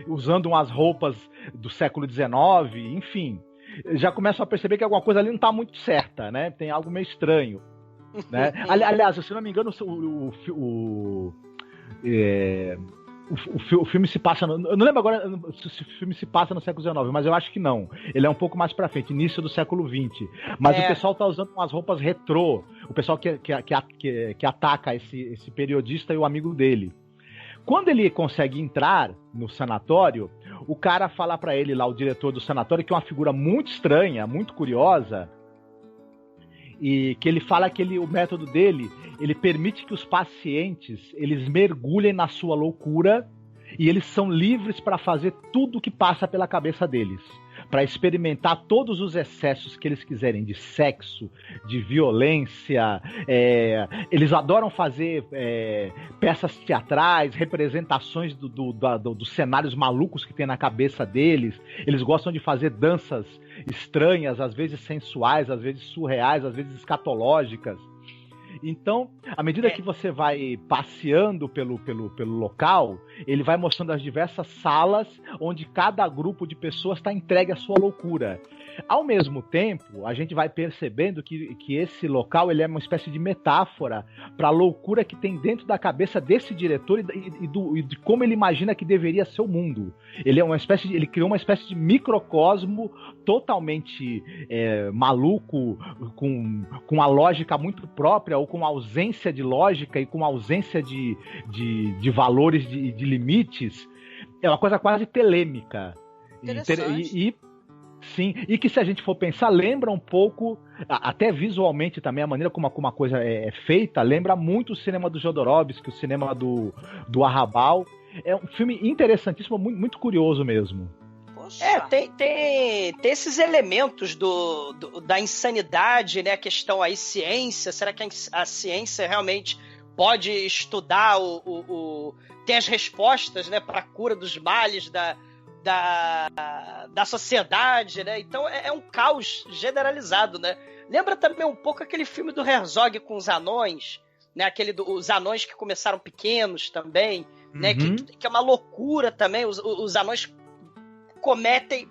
usando umas roupas do século XIX, enfim. Já começam a perceber que alguma coisa ali não está muito certa, né? Tem algo meio estranho, né? Aliás, se não me engano, o filme se passa... eu não lembro agora se o filme se passa no século XIX, mas eu acho que não. Ele é um pouco mais pra frente, início do século XX. Mas o pessoal tá usando umas roupas retrô. O pessoal que ataca esse periodista e o amigo dele. Quando ele consegue entrar no sanatório, o cara fala pra ele lá, o diretor do sanatório, que é uma figura muito estranha, muito curiosa, e que ele fala que o método dele, ele permite que os pacientes, eles mergulhem na sua loucura e eles são livres para fazer tudo que passa pela cabeça deles, para experimentar todos os excessos que eles quiserem, de sexo, de violência. Eles adoram fazer peças teatrais, representações dos cenários malucos que tem na cabeça deles. Eles gostam de fazer danças estranhas, às vezes sensuais, às vezes surreais, às vezes escatológicas. Então, à medida que você vai passeando pelo local, ele vai mostrando as diversas salas onde cada grupo de pessoas está entregue à sua loucura. Ao mesmo tempo, a gente vai percebendo que esse local ele é uma espécie de metáfora para a loucura que tem dentro da cabeça desse diretor e de como ele imagina que deveria ser o mundo. Ele criou uma espécie de microcosmo totalmente maluco, com a lógica muito própria, ou com ausência de lógica e com ausência de valores, de limites. É uma coisa quase telêmica. Sim, e que se a gente for pensar, lembra um pouco, até visualmente também, a maneira como uma coisa é feita, lembra muito o cinema do Jodorowsky, o cinema do Arrabal. É um filme interessantíssimo, muito, muito curioso mesmo. Tem esses elementos da insanidade, né? A questão aí, ciência, será que a ciência realmente pode estudar tem as respostas, né, para a cura dos males da sociedade, né? Então é um caos generalizado, né? Lembra também um pouco aquele filme do Herzog com os anões, né? Os anões que começaram pequenos também, né? Que é uma loucura também. Os anões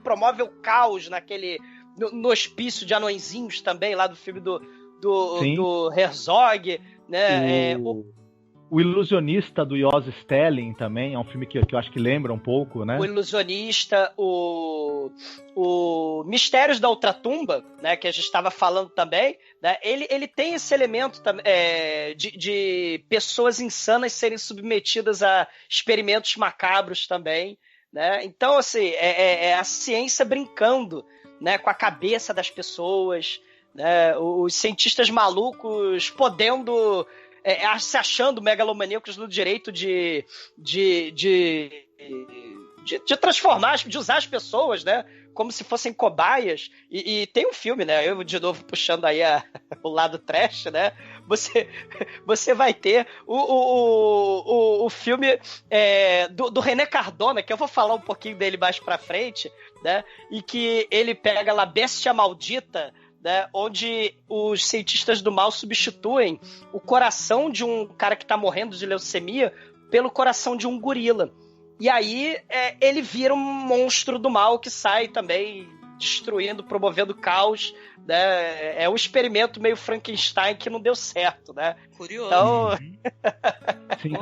promovem o caos no hospício de anõezinhos também, lá do filme do Herzog, né? O Ilusionista, do Yossi Stelling, também é um filme que eu acho que lembra um pouco, né? O Ilusionista, o Mistérios da Ultratumba, né, que a gente estava falando também, né, ele tem esse elemento de pessoas insanas serem submetidas a experimentos macabros também, né? Então, assim, é a ciência brincando, né, com a cabeça das pessoas, né? Os cientistas malucos podendo... se achando megalomaníacos no direito de transformar, de usar as pessoas, né, como se fossem cobaias. E tem um filme, né, eu de novo puxando aí o lado trash, né, você vai ter o filme do René Cardona, que eu vou falar um pouquinho dele mais pra frente, né, e que ele pega La Bestia Maldita, né, onde os cientistas do mal substituem o coração de um cara que tá morrendo de leucemia pelo coração de um gorila. E aí ele vira um monstro do mal que sai também destruindo, promovendo caos, né? É um experimento meio Frankenstein que não deu certo, né? Curioso. Então... Sim.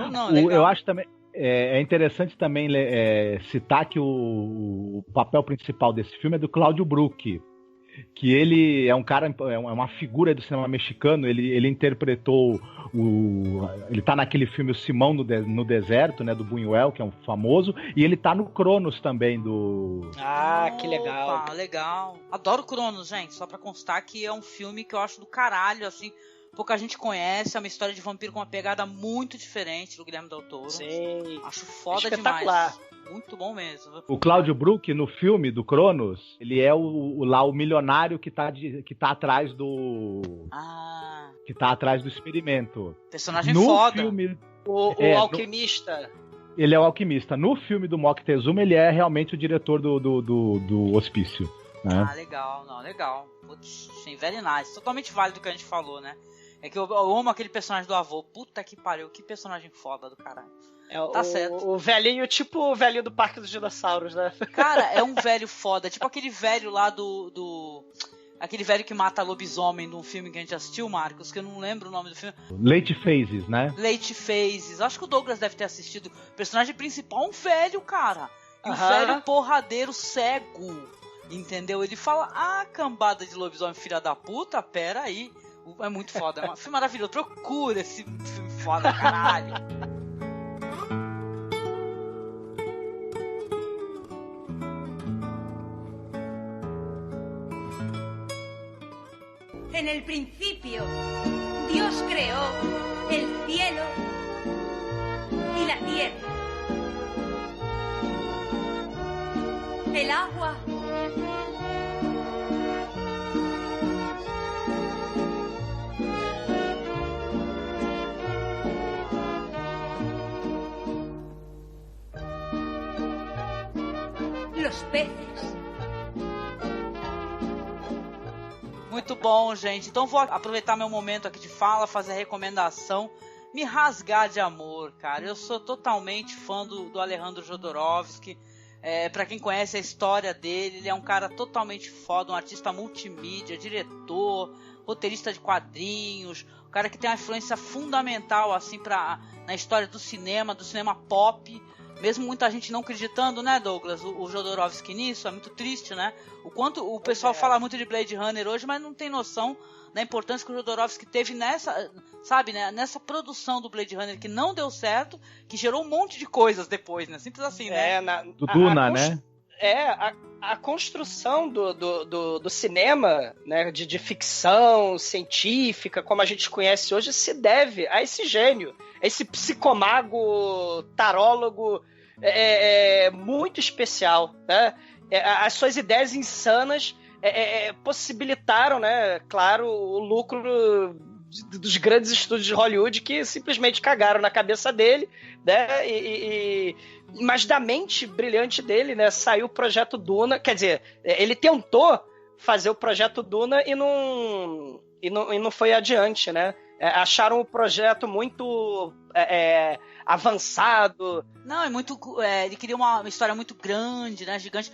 Eu acho também... É interessante também citar que o papel principal desse filme é do Cláudio Bruch, que ele é um cara, é uma figura do cinema mexicano. Ele interpretou ele tá naquele filme O Simão no Deserto, né, do Buñuel, que é um famoso, e ele tá no Cronos também do... que legal. Opa, legal. Adoro Cronos, gente, só pra constar que é um filme que eu acho do caralho, assim, pouca gente conhece, é uma história de vampiro com uma pegada muito diferente do Guilherme Del Toro. Sim. Acho foda espetacular. Demais. Muito bom mesmo. O Cláudio Bruch, no filme do Cronos, ele é o milionário que tá atrás do... que tá atrás do experimento. Personagem no foda. Filme, o alquimista. Ele é o alquimista. No filme do Moctezuma, ele é realmente o diretor do hospício. Né? Legal. Não, legal. Putz, sim, very nice. Totalmente válido o que a gente falou, né? É que eu amo aquele personagem do avô. Puta que pariu, que personagem foda do caralho. Tá certo. O velhinho, tipo o velhinho do Parque dos Dinossauros, né? Cara, é um velho foda. Tipo aquele velho lá aquele velho que mata lobisomem num filme que a gente assistiu, Marcos, que eu não lembro o nome do filme. Late Phases, né? Late Phases. Acho que o Douglas deve ter assistido. O personagem principal é um velho, cara. E um velho porradeiro cego. Entendeu? Ele fala, cambada de lobisomem filha da puta, pera aí. É muito foda. É um filme maravilhoso. Procura esse filme foda, caralho. En el principio, Dios creó el cielo y la tierra, el agua los peces. Muito bom, gente. Então vou aproveitar meu momento aqui de fala, fazer a recomendação, me rasgar de amor, cara. Eu sou totalmente fã do Alejandro Jodorowsky. Pra quem conhece a história dele, ele é um cara totalmente foda, um artista multimídia, diretor, roteirista de quadrinhos, um cara que tem uma influência fundamental assim na história do cinema pop. Mesmo muita gente não acreditando, né, Douglas, o Jodorowsky nisso, é muito triste, né? O quanto o pessoal fala muito de Blade Runner hoje, mas não tem noção da importância que o Jodorowsky teve nessa, sabe, né, nessa produção do Blade Runner, que não deu certo, que gerou um monte de coisas depois, né? Simples assim, né? Do Duna, né? A construção do cinema, né, de ficção científica, como a gente conhece hoje, se deve a esse gênio, a esse psicomago, tarólogo muito especial, né? As suas ideias insanas possibilitaram, né, claro, o lucro dos grandes estúdios de Hollywood que simplesmente cagaram na cabeça dele, né? Mas da mente brilhante dele, né, saiu o projeto Duna. Quer dizer, ele tentou fazer o projeto Duna e não foi adiante, né? Acharam o projeto muito avançado. Não, é muito. Ele queria uma história muito grande, né? Gigante.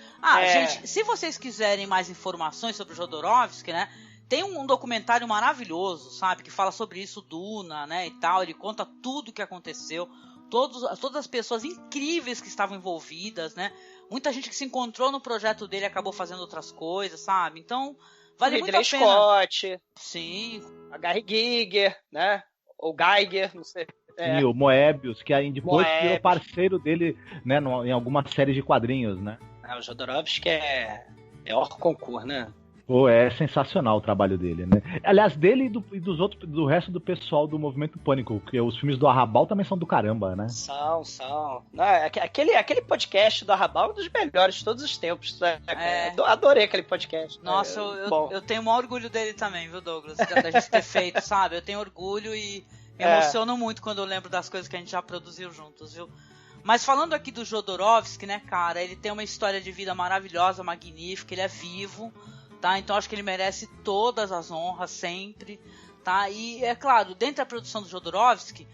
Gente, se vocês quiserem mais informações sobre o Jodorowsky, né? Tem um documentário maravilhoso, sabe? Que fala sobre isso, Duna, né? E tal. Ele conta tudo o que aconteceu. Todas as pessoas incríveis que estavam envolvidas, né? Muita gente que se encontrou no projeto dele acabou fazendo outras coisas, sabe? Então, vale muito a pena. Scott. Sim. A Gary Giger, né? Ou Geiger, não sei. E o Moebius, que aí depois virou parceiro dele, né? Em algumas séries de quadrinhos, né? O Jodorowsky é hors concurso, né? Pô, é sensacional o trabalho dele, né? Aliás, dele e do resto do pessoal do Movimento Pânico, porque os filmes do Arrabal também são do caramba, né? São. Não, aquele podcast do Arrabal é um dos melhores de todos os tempos. Né? Adorei aquele podcast. Nossa, eu tenho o maior orgulho dele também, viu, Douglas? Da gente ter feito, sabe? Eu tenho orgulho e me emociono muito quando eu lembro das coisas que a gente já produziu juntos, viu? Mas falando aqui do Jodorowsky, né, cara? Ele tem uma história de vida maravilhosa, magnífica, ele é vivo. Tá? Então acho que ele merece todas as honras sempre, tá? E é claro, dentro da produção do Jodorowsky,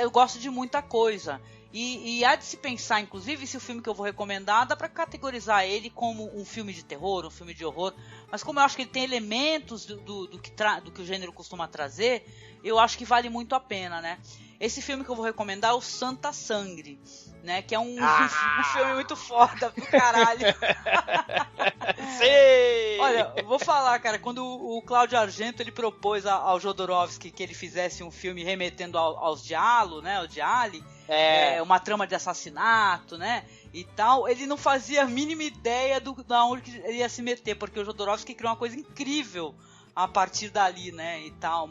eu gosto de muita coisa. E há de se pensar, inclusive, se o filme que eu vou recomendar dá pra categorizar ele como um filme de terror, um filme de horror. Mas como eu acho que ele tem elementos do que o gênero costuma trazer, eu acho que vale muito a pena, né? Esse filme que eu vou recomendar é o Santa Sangre, né? Que é um filme muito foda do caralho. Sim! Olha, vou falar, cara, quando o Cláudio Argento ele propôs ao Jodorowsky que ele fizesse um filme remetendo aos Giallo, né? Ao Gialli, uma trama de assassinato, né? E tal, ele não fazia a mínima ideia da onde ele ia se meter, porque o Jodorowsky criou uma coisa incrível a partir dali, né, e tal,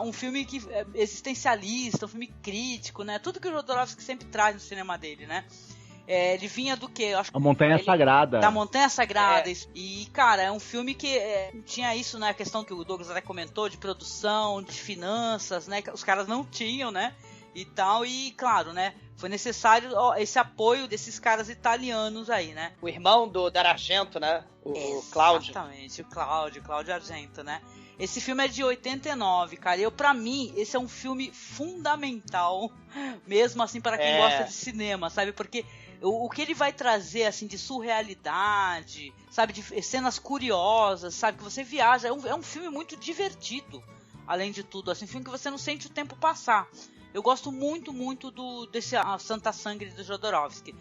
um filme que existencialista, um filme crítico, né, tudo que o Jodorowsky sempre traz no cinema dele, né. Ele vinha do quê? A Montanha Sagrada. Da Montanha Sagrada. E, cara, é um filme que tinha isso, né, a questão que o Douglas até comentou, de produção, de finanças, né, que os caras não tinham, né, e tal, e claro, né, foi necessário esse apoio desses caras italianos aí, né. O irmão do Dario Argento, né, o Cláudio. Exatamente, o Cláudio Argento, né. Esse filme é de 89, cara, pra mim, esse é um filme fundamental, mesmo assim, para quem gosta de cinema, sabe, porque o que ele vai trazer, assim, de surrealidade, sabe, de cenas curiosas, sabe, que você viaja, é um filme muito divertido, além de tudo, assim, um filme que você não sente o tempo passar. Eu gosto muito, muito desse Santa Sangre do Jodorowsky.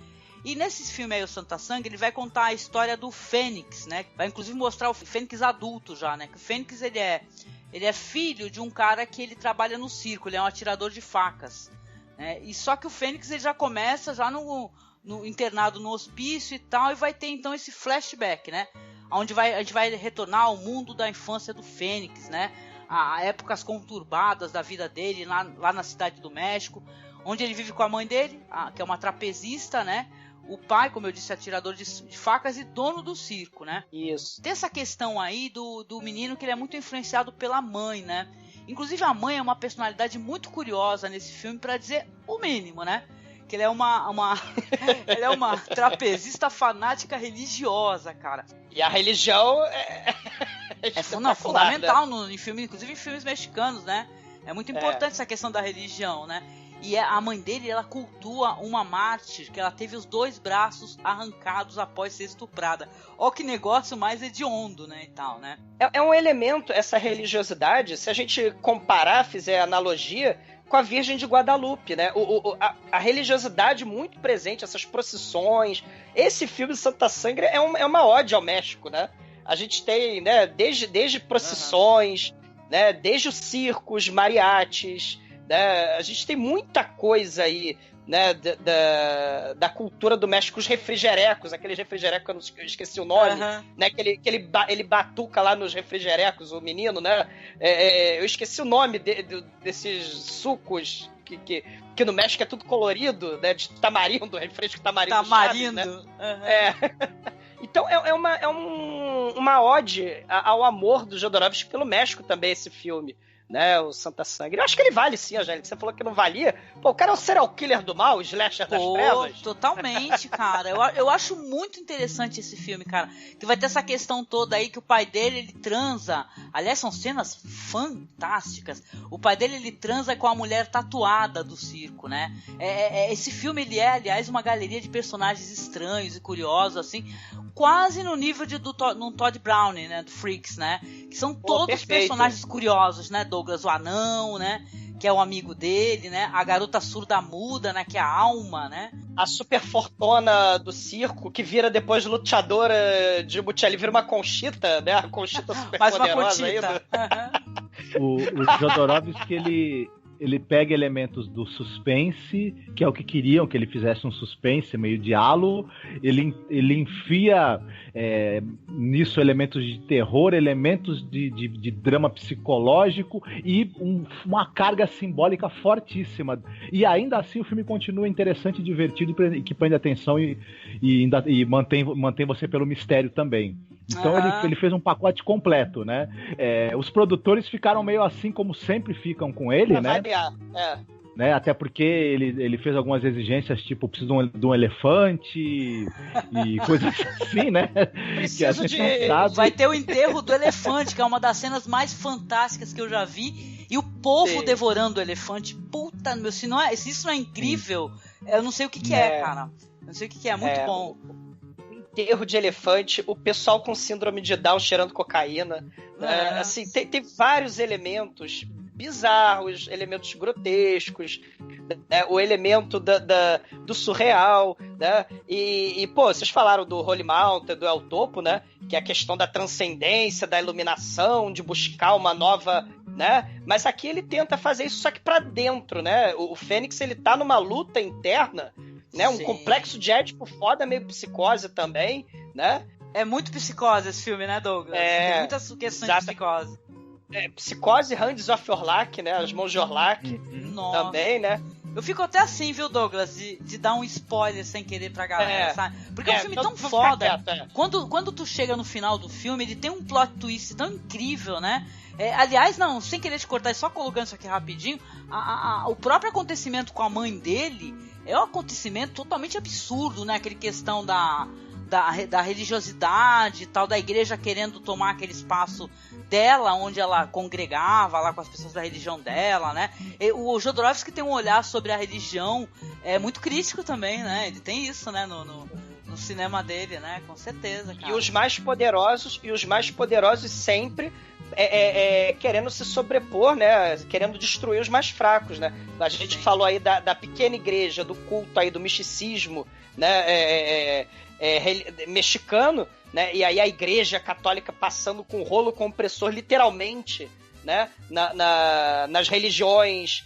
E nesse filme aí, o Santa Sangre, ele vai contar a história do Fênix, né? Vai inclusive mostrar o Fênix adulto já, né? Que o Fênix, ele é filho de um cara que ele trabalha no circo, ele é um atirador de facas, né? E só que o Fênix, ele já começa já no internado no hospício e tal, e vai ter então esse flashback, né? onde a gente vai retornar ao mundo da infância do Fênix, né? A épocas conturbadas da vida dele lá na cidade do México, onde ele vive com a mãe dele, que é uma trapezista, né? O pai, como eu disse, atirador de facas e dono do circo, né? Isso. Tem essa questão aí do menino que ele é muito influenciado pela mãe, né? Inclusive a mãe é uma personalidade muito curiosa nesse filme, para dizer o mínimo, né? Que ele é ele é uma trapezista fanática religiosa, cara. E a religião é fundamental em filmes, inclusive em filmes mexicanos, né? É muito importante essa questão da religião, né? E a mãe dele, ela cultua uma mártir, que ela teve os 2 braços arrancados após ser estuprada. Ó que negócio mais hediondo, né, e tal, né? É um elemento, essa religiosidade, se a gente comparar, fizer analogia com a Virgem de Guadalupe, né? A religiosidade muito presente, essas procissões. Esse filme Santa Sangre é uma ode ao México, né? A gente tem, né, desde procissões, né, desde os circos, mariachis, né? A gente tem muita coisa aí, né, da cultura do México, os refrigerecos, aqueles refrigerecos que eu esqueci o nome, né, que ele batuca lá nos refrigerecos, o menino, né, eu esqueci o nome desses sucos que no México é tudo colorido, né, de tamarindo, refresco tamarindo. Tamarindo. Chaves, né? Então é uma ode ao amor do Jodorowsky pelo México também, esse filme, né, o Santa Sangre. Eu acho que ele vale sim, Angélica. Você falou que não valia. Pô, o cara é o serial killer do mal, o slasher das trevas. Totalmente, cara. Eu acho muito interessante esse filme, cara. Que vai ter essa questão toda aí que o pai dele, ele transa. Aliás, são cenas fantásticas. O pai dele, ele transa com a mulher tatuada do circo, né? Esse filme, ele é, aliás, uma galeria de personagens estranhos e curiosos, assim, quase no nível do Todd Browning, né? Do Freaks, né? Que são todos personagens curiosos, né? Douglas, o anão, né? Que é o amigo dele, né? A garota surda muda, né? Que é a alma, né? A super fortuna do circo, que vira depois luteadora de luta, ele vira uma Conchita, né? A Conchita super poderosa ainda. O Jodorowsky, ele pega elementos do suspense, que é o que queriam que ele fizesse, um suspense meio diálogo. Ele enfia nisso elementos de terror, elementos de drama psicológico e uma carga simbólica fortíssima. E ainda assim o filme continua interessante, divertido e que prende atenção e mantém você pelo mistério também. Então ele fez um pacote completo, né? Os produtores ficaram meio assim, como sempre ficam com ele, né? Né? Até porque ele fez algumas exigências, tipo, preciso de um elefante e coisas assim, né? Preciso Vai ter o enterro do elefante, que é uma das cenas mais fantásticas que eu já vi. E o povo devorando o elefante. Puta, meu, se isso não é incrível, eu não sei o que é, cara. Eu não sei o que é, muito bom. Enterro de elefante, o pessoal com síndrome de Down cheirando cocaína. Assim, tem vários elementos bizarros, elementos grotescos, né? O elemento do surreal, né? E pô, vocês falaram do Holy Mountain, do El Topo, né? Que é a questão da transcendência, da iluminação, de buscar uma nova, né? Mas aqui ele tenta fazer isso só que pra dentro, né? O Fênix, ele tá numa luta interna, né? Um complexo de Édipo foda, meio psicose também, né? É muito psicose esse filme, né, Douglas? Tem muitas questões de psicose. Psicose, Hands of Orlac, né? As mãos de Orlac também, né? Eu fico até assim, viu, Douglas, de dar um spoiler sem querer pra galera, sabe? Porque é um filme tão foda. Quando tu chega no final do filme, ele tem um plot twist tão incrível, né? Aliás, não, sem querer te cortar, só colocando isso aqui rapidinho, o próprio acontecimento com a mãe dele é um acontecimento totalmente absurdo, né? Aquele questão da religiosidade e tal, da igreja querendo tomar aquele espaço dela, onde ela congregava lá com as pessoas da religião dela, né? O Jodorowsky tem um olhar sobre a religião muito crítico também, né? Ele tem isso, né, no cinema dele, né? Com certeza, cara. E os mais poderosos sempre querendo se sobrepor, né? Querendo destruir os mais fracos, né? A gente falou aí da pequena igreja, do culto aí, do misticismo, né? Mexicano, né? E aí a igreja católica passando com rolo compressor, literalmente, né? Nas religiões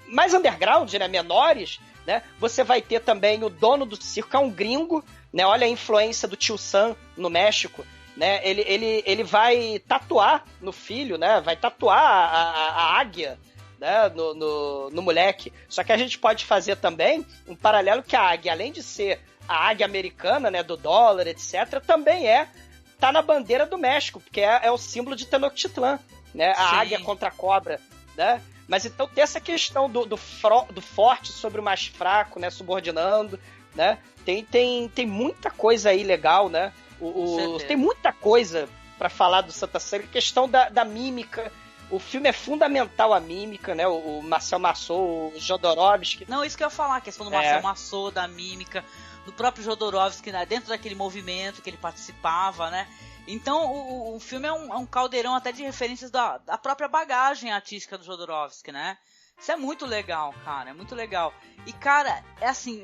mais underground, né? Menores, né? Você vai ter também o dono do circo, é um gringo, né? Olha a influência do tio Sam no México, né? Ele vai tatuar no filho, né? Vai tatuar a águia, né? No moleque. Só que a gente pode fazer também um paralelo que a águia, além de ser a águia americana, né? Do dólar, etc., também tá na bandeira do México, porque é o símbolo de Tenochtitlan, né? A Sim. águia contra a cobra, né? Mas então tem essa questão do forte sobre o mais fraco, né? Subordinando, né? Tem muita coisa aí legal, né? Tem muita coisa pra falar do Santa Ceia. A questão da mímica. O filme é fundamental a mímica, né? O Marcel Marceau, o Jodorowsky. Não, isso que eu ia falar, a questão do Marcel Marceau, da mímica, do próprio Jodorowsky, né? Dentro daquele movimento que ele participava, né? Então o filme é um caldeirão até de referências da própria bagagem artística do Jodorowsky, né? Isso é muito legal, cara, é muito legal. E, cara, é assim,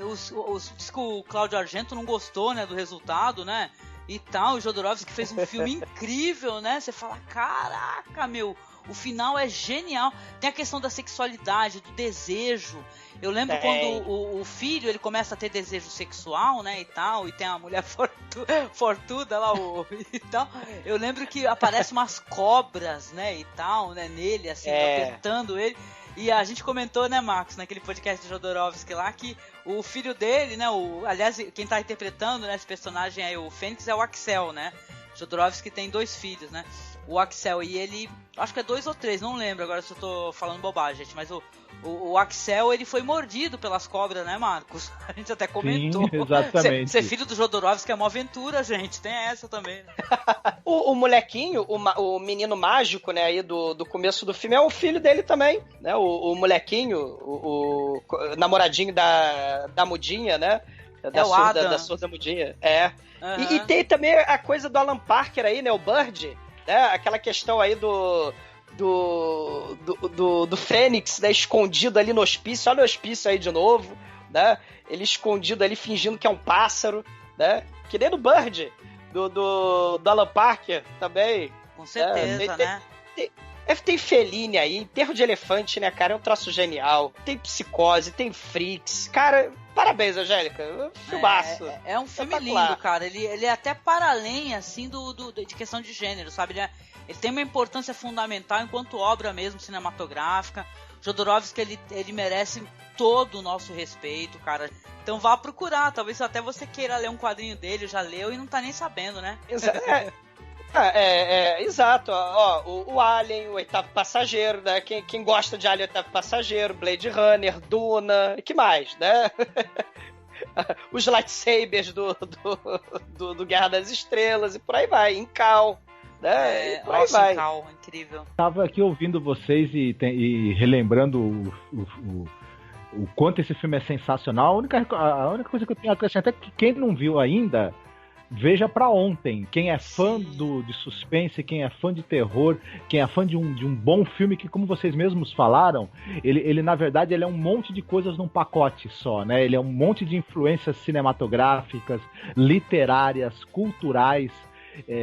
diz que o Cláudio Argento não gostou, né, do resultado, né? E tal, o Jodorowsky fez um filme incrível, né? Você fala, caraca, meu, o final é genial. Tem a questão da sexualidade, do desejo. Eu lembro quando o filho, ele começa a ter desejo sexual, né, e tal, e tem a mulher fortuda lá, e tal. Eu lembro que aparecem umas cobras, né, e tal, né, nele, assim, apertando ele. E a gente comentou, né, Marcos, naquele podcast do Jodorowsky lá, que o filho dele, né, aliás, quem tá interpretando, né, esse personagem aí, o Fênix, é o Axel, né? Jodorowsky tem 2 filhos, né? O Axel, e ele, acho que é 2 ou 3, não lembro agora se eu tô falando bobagem, gente, mas o Axel, ele foi mordido pelas cobras, né, Marcos? A gente até comentou. Sim, exatamente. Ser filho do Jodorowsky é uma aventura, gente, tem essa também, né? O molequinho, o menino mágico, né, aí do começo do filme, é o filho dele também, né? O molequinho, o namoradinho da mudinha, né? Da surda mudinha. Uhum. E tem também a coisa do Alan Parker aí, né? O Bird, né? Aquela questão aí do Fênix, né? Escondido ali no hospício. Olha o hospício aí de novo, né? Ele escondido ali, fingindo que é um pássaro, né? Que nem no Bird, do Alan Parker também. Com certeza, né? Tem Fellini aí, Enterro de Elefante, né, cara? É um troço genial. Tem Psicose, tem Freaks. Cara, parabéns, Angélica. Filmaço. É um filme lindo, cara. Ele é até para além, assim, de questão de gênero, sabe? Ele tem uma importância fundamental enquanto obra mesmo cinematográfica. Jodorowsky, ele merece todo o nosso respeito, cara. Então vá procurar. Talvez até você queira ler um quadrinho dele, já leu e não tá nem sabendo, né? Exato. Ó, o Alien, o Oitavo Passageiro, né? Quem gosta de Alien, Oitavo Passageiro, Blade Runner, Duna, e que mais, né? Os lightsabers do Guerra das Estrelas, e por aí vai. Incal, né? E por aí vai. Incal, incrível. Tava aqui ouvindo vocês e relembrando o quanto esse filme é sensacional. A única coisa que eu tenho a acrescentar é que quem não viu ainda, veja pra ontem. Quem é fã de suspense, quem é fã de terror, quem é fã de um bom filme que, como vocês mesmos falaram, ele na verdade ele é um monte de coisas num pacote só, né? Ele é um monte de influências cinematográficas, literárias, culturais,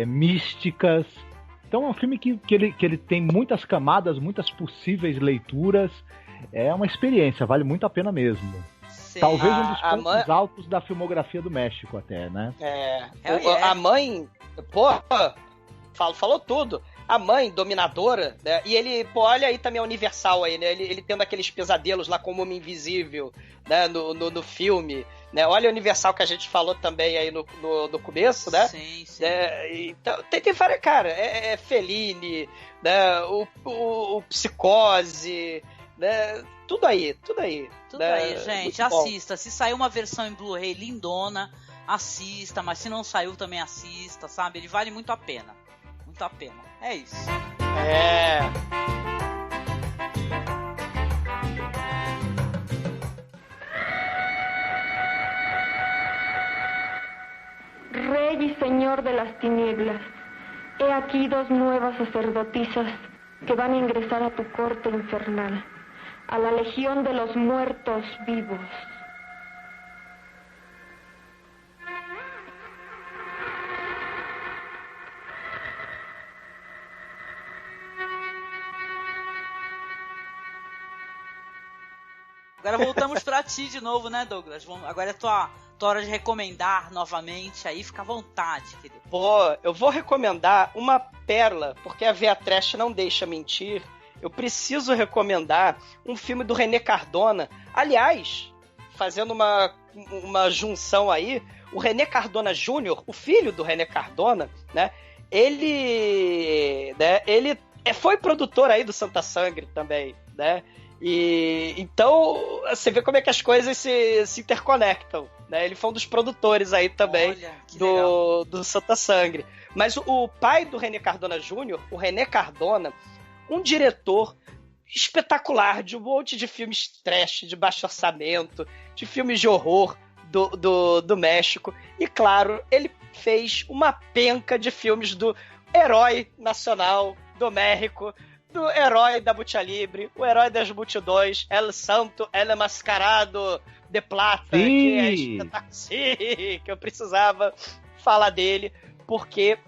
místicas. Então é um filme que ele tem muitas camadas, muitas possíveis leituras. É uma experiência, vale muito a pena mesmo. Sim. Talvez um dos pontos altos da filmografia do México até, né? A mãe, falou tudo. A mãe dominadora, né? E ele, olha aí também a Universal aí, né? Ele tendo aqueles pesadelos lá com o Homem Invisível, né? No filme, né? Olha a Universal que a gente falou também aí no começo, né? Sim. Então, tem várias, cara, Fellini, né? O Psicose, né? Tudo aí. Tudo aí, gente. Assista. Se sair uma versão em Blu-ray lindona, assista. Mas se não saiu, também assista, sabe? Ele vale muito a pena. Muito a pena. É isso. Rey y Señor de las tinieblas, he aquí 2 nuevas sacerdotisas que van a ingresar a tu corte infernal, a la legión de los muertos vivos. Agora voltamos pra ti de novo, né, Douglas? Agora é tua tora de recomendar novamente, aí fica à vontade, querido. Eu vou recomendar uma pérola, porque a Veia Trash não deixa mentir. Eu preciso recomendar um filme do René Cardona. Aliás, fazendo uma junção aí, o René Cardona Jr., o filho do René Cardona, né? Ele foi produtor aí do Santa Sangre também, né? E então você vê como é que as coisas se interconectam, né? Ele foi um dos produtores aí também do Santa Sangre. Mas o pai do René Cardona Jr., o René Cardona, um diretor espetacular de um monte de filmes trash, de baixo orçamento, de filmes de horror do México. E claro, ele fez uma penca de filmes do herói nacional do México, do herói da Lucha Libre, o herói das multidões, El Santo, El Mascarado de Plata, que é espetacular. Sim, que eu precisava falar dele, porque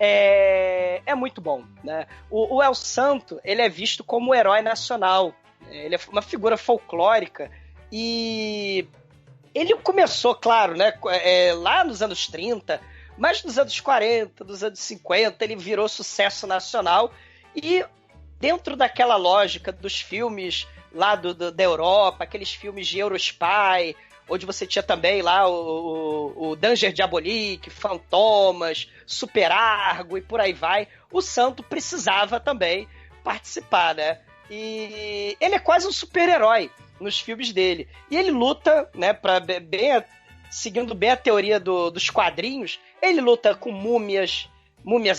é muito bom, né? O El Santo, ele é visto como um herói nacional, ele é uma figura folclórica, e ele começou, claro, né, lá nos anos 30, mas nos anos 40, nos anos 50, ele virou sucesso nacional, e dentro daquela lógica dos filmes lá da Europa, aqueles filmes de Eurospy, onde você tinha também lá o Danger Diabolique, Fantomas, Super Argo e por aí vai, o Santo precisava também participar, né? E ele é quase um super-herói nos filmes dele. E ele luta, né, seguindo bem a teoria dos quadrinhos, ele luta com múmias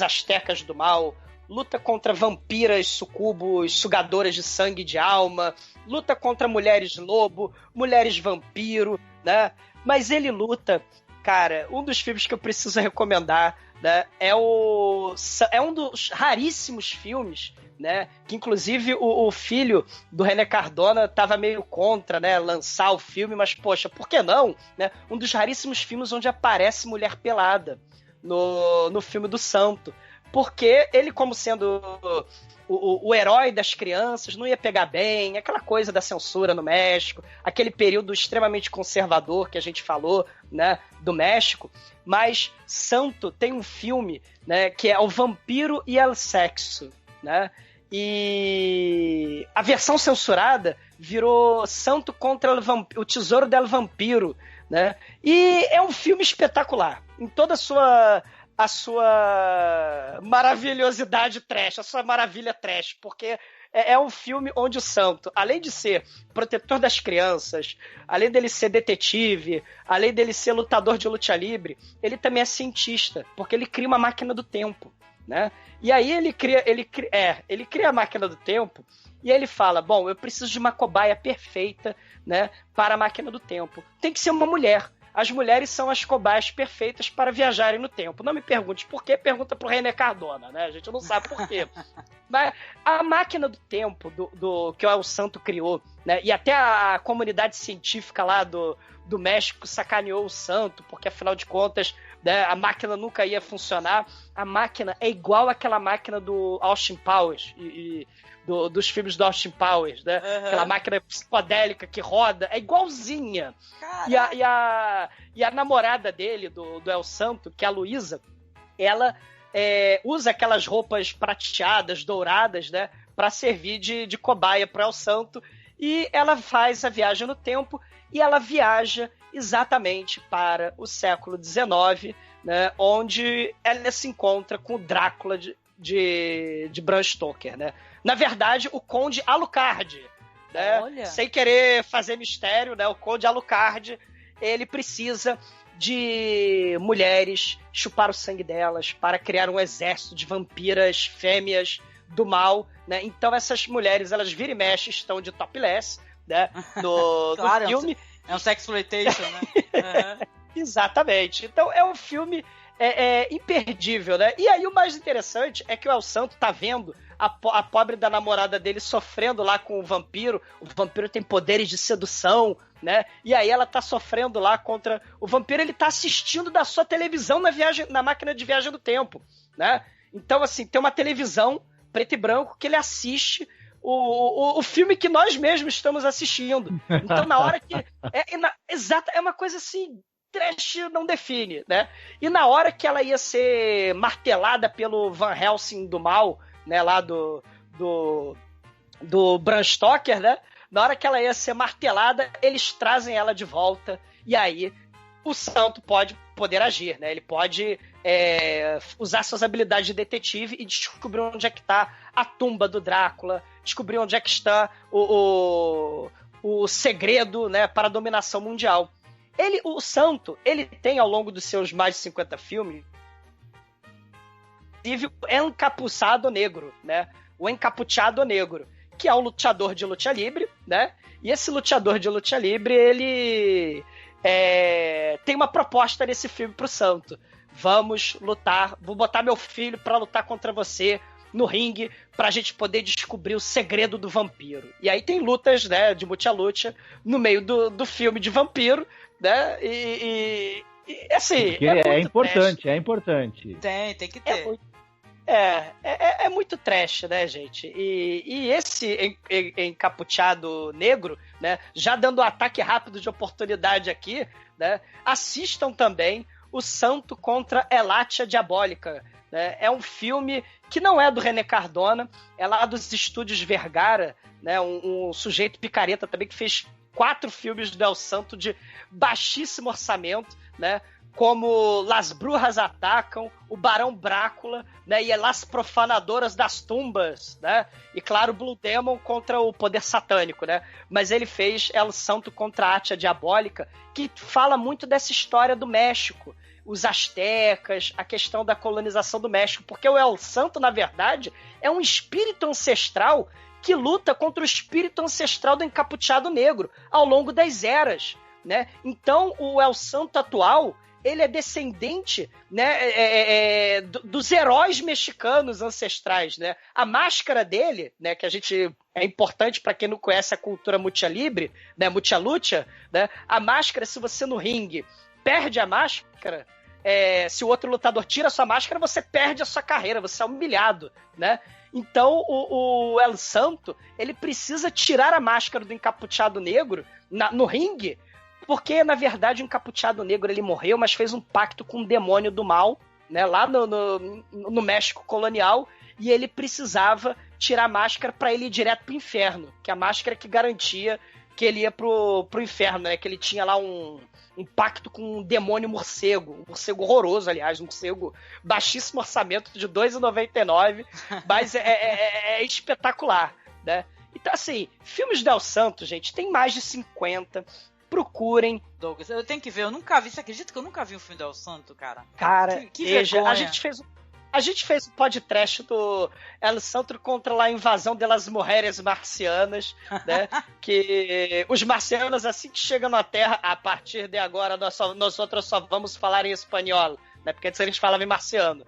astecas do mal, luta contra vampiras, sucubos, sugadoras de sangue e de alma, luta contra mulheres lobo, mulheres vampiro, né? Mas ele luta, cara, um dos filmes que eu preciso recomendar, né, é um dos raríssimos filmes, né, que inclusive o filho do René Cardona tava meio contra, né, lançar o filme, mas poxa, por que não, né? Um dos raríssimos filmes onde aparece mulher pelada no filme do Santo. Porque ele, como sendo o herói das crianças, não ia pegar bem, aquela coisa da censura no México, aquele período extremamente conservador que a gente falou, né, do México. Mas Santo tem um filme, né, que é O Vampiro e El Sexo, né? E a versão censurada virou Santo contra o Tesouro del Vampiro, né? E é um filme espetacular, em toda a sua maravilhosidade trash, a sua maravilha trash, porque é um filme onde o Santo, além de ser protetor das crianças, além dele ser detetive, além dele ser lutador de luta livre, ele também é cientista, porque ele cria uma máquina do tempo, né? E aí ele cria a máquina do tempo e ele fala, bom, eu preciso de uma cobaia perfeita, né, para a máquina do tempo. Tem que ser uma mulher. As mulheres são as cobaias perfeitas para viajarem no tempo. Não me pergunte por quê, pergunta pro René Cardona, né? A gente não sabe por quê. Mas a máquina do tempo que o El Santo criou, né? E até a comunidade científica lá do México sacaneou o Santo, porque afinal de contas, né, a máquina nunca ia funcionar. A máquina é igual àquela máquina do Austin Powers e dos filmes do Austin Powers, né? Uhum. Aquela máquina psicodélica que roda, é igualzinha. E a namorada dele, do El Santo, que é a Luísa, ela usa aquelas roupas prateadas, douradas, né? Pra servir de cobaia pro El Santo. E ela faz a viagem no tempo e ela viaja exatamente para o século XIX, né? Onde ela se encontra com o Drácula de Bram Stoker, né? Na verdade, o Conde Alucard, né? Olha. Sem querer fazer mistério, né? O Conde Alucard, ele precisa de mulheres, chupar o sangue delas para criar um exército de vampiras fêmeas do mal, né? Então essas mulheres, elas viram e mexem, estão de topless, né? No filme. É um sexploitation, né? Uhum. Exatamente. Então é um filme imperdível, né? E aí o mais interessante é que o El Santo tá vendo a pobre da namorada dele sofrendo lá com o vampiro. O vampiro tem poderes de sedução, né? E aí ela tá sofrendo lá contra o vampiro. Ele tá assistindo da sua televisão na máquina de viagem do tempo, né? Então, assim, tem uma televisão preto e branco que ele assiste o filme que nós mesmos estamos assistindo. Então, na hora que... Exato, é uma coisa assim... trash não define, né? E na hora que ela ia ser martelada pelo Van Helsing do mal, né, lá do Bram Stoker, né? Na hora que ela ia ser martelada, eles trazem ela de volta, e aí o santo pode poder agir, né? Ele pode usar suas habilidades de detetive e descobrir onde é que está a tumba do Drácula, descobrir onde é que está o segredo, né, para a dominação mundial. O santo, ele tem ao longo dos seus mais de 50 filmes, é encapuçado negro, né? O encapuchado negro, que é um lutador de luta livre, né? E esse lutador de luta livre, ele tem uma proposta nesse filme pro santo. Vamos lutar, vou botar meu filho pra lutar contra você no ringue, pra gente poder descobrir o segredo do vampiro. E aí tem lutas, né, de luta no meio do filme de vampiro, né? E assim... Porque é importante, é importante. Tem que ter. É muito trash, né, gente? E esse encapuchado negro, né, já dando um ataque rápido de oportunidade aqui, né, assistam também O Santo contra Elatia Diabólica, né? É um filme que não é do René Cardona, é lá dos estúdios Vergara, né, um sujeito picareta também que fez 4 filmes do El Santo de baixíssimo orçamento, né? Como Las Brujas Atacam, o Barão Drácula, né, e Las Profanadoras das Tumbas, né, e claro, Blue Demon contra o poder satânico, né, mas ele fez El Santo contra a Atia Diabólica, que fala muito dessa história do México, os astecas, a questão da colonização do México, porque o El Santo, na verdade, é um espírito ancestral que luta contra o espírito ancestral do encapuchado negro ao longo das eras, né, então o El Santo atual, ele é descendente, né, dos heróis mexicanos ancestrais, né? A máscara dele, né, que é importante para quem não conhece a cultura mucha libre, né, mucha lucha, né? A máscara, se você no ringue perde a máscara, se o outro lutador tira a sua máscara, você perde a sua carreira, você é humilhado, né? Então o El Santo, ele precisa tirar a máscara do encapuchado negro no ringue, porque, na verdade, o encapuchado negro ele morreu, mas fez um pacto com o demônio do mal, né, lá no México colonial, e ele precisava tirar a máscara para ele ir direto pro inferno, que é a máscara que garantia que ele ia pro inferno, né, que ele tinha lá um pacto com um demônio morcego, um morcego horroroso, aliás, um morcego baixíssimo orçamento de R$2,99, mas é espetacular, né. Então, assim, filmes do El Santo, gente, tem mais de 50. Procurem. Douglas, eu tenho que ver, eu nunca vi. Você acredita que eu nunca vi um filme do El Santo, cara? Cara, que vergonha. A gente fez um podcast do El Santo contra a invasão das mulheres marcianas, né? Que os marcianos, assim que chegam na Terra, a partir de agora, nós outros só vamos falar em espanhol, né? Porque antes a gente falava em marciano.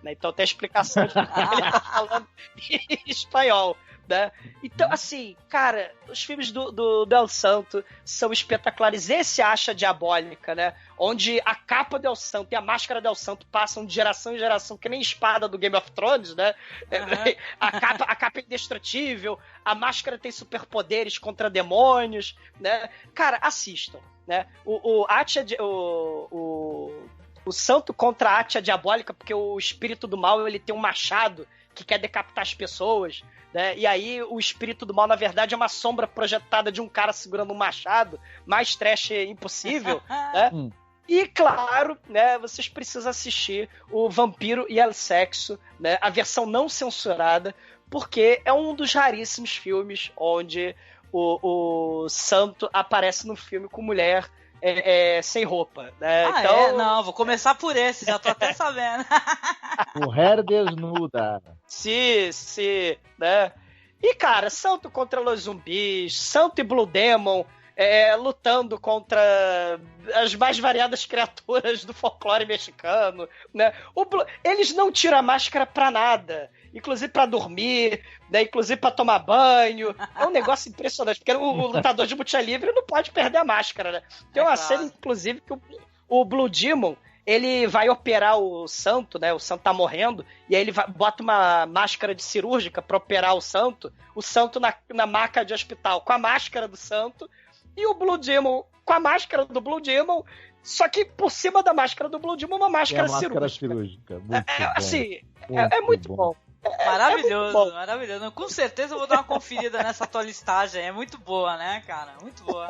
Né? Então tem a explicação de que ele tá falando em espanhol. Né? Então, assim, cara, os filmes do El Santo são espetaculares. Esse Acha Diabólica, né? Onde a capa do El Santo e a máscara do El Santo passam de geração em geração, que nem espada do Game of Thrones, né? Uhum. A capa é indestrutível, a máscara tem superpoderes contra demônios, né? Cara, assistam, né? O Santo contra a Atia Diabólica, porque o espírito do mal, ele tem um machado que quer decapitar as pessoas, né? E aí o espírito do mal, na verdade, é uma sombra projetada de um cara segurando um machado, mais trash impossível, né? E, claro, né, vocês precisam assistir o Vampiro e El Sexo, né, a versão não censurada, porque é um dos raríssimos filmes onde o santo aparece no filme com mulher sem roupa, né? Então... Não, vou começar por esse, já tô até sabendo. Mulher desnuda. Sim, né? E, cara, Santo contra os zumbis, Santo e Blue Demon lutando contra as mais variadas criaturas do folclore mexicano, né? Eles não tiram a máscara pra nada, inclusive pra dormir, né? Inclusive pra tomar banho. É um negócio impressionante, porque o lutador de luta livre não pode perder a máscara, né? Tem uma cena, inclusive, que o Blue Demon, ele vai operar o santo, né? O santo tá morrendo, e aí ele bota uma máscara de cirúrgica pra operar o santo na maca de hospital com a máscara do santo, e o Blue Demon com a máscara do Blue Demon Só que por cima da máscara do Blue Demon, uma máscara cirúrgica. Muito bom. Assim, é muito bom. Maravilhoso, maravilhoso. Com certeza eu vou dar uma conferida nessa tua listagem. É muito boa, né, cara? Muito boa.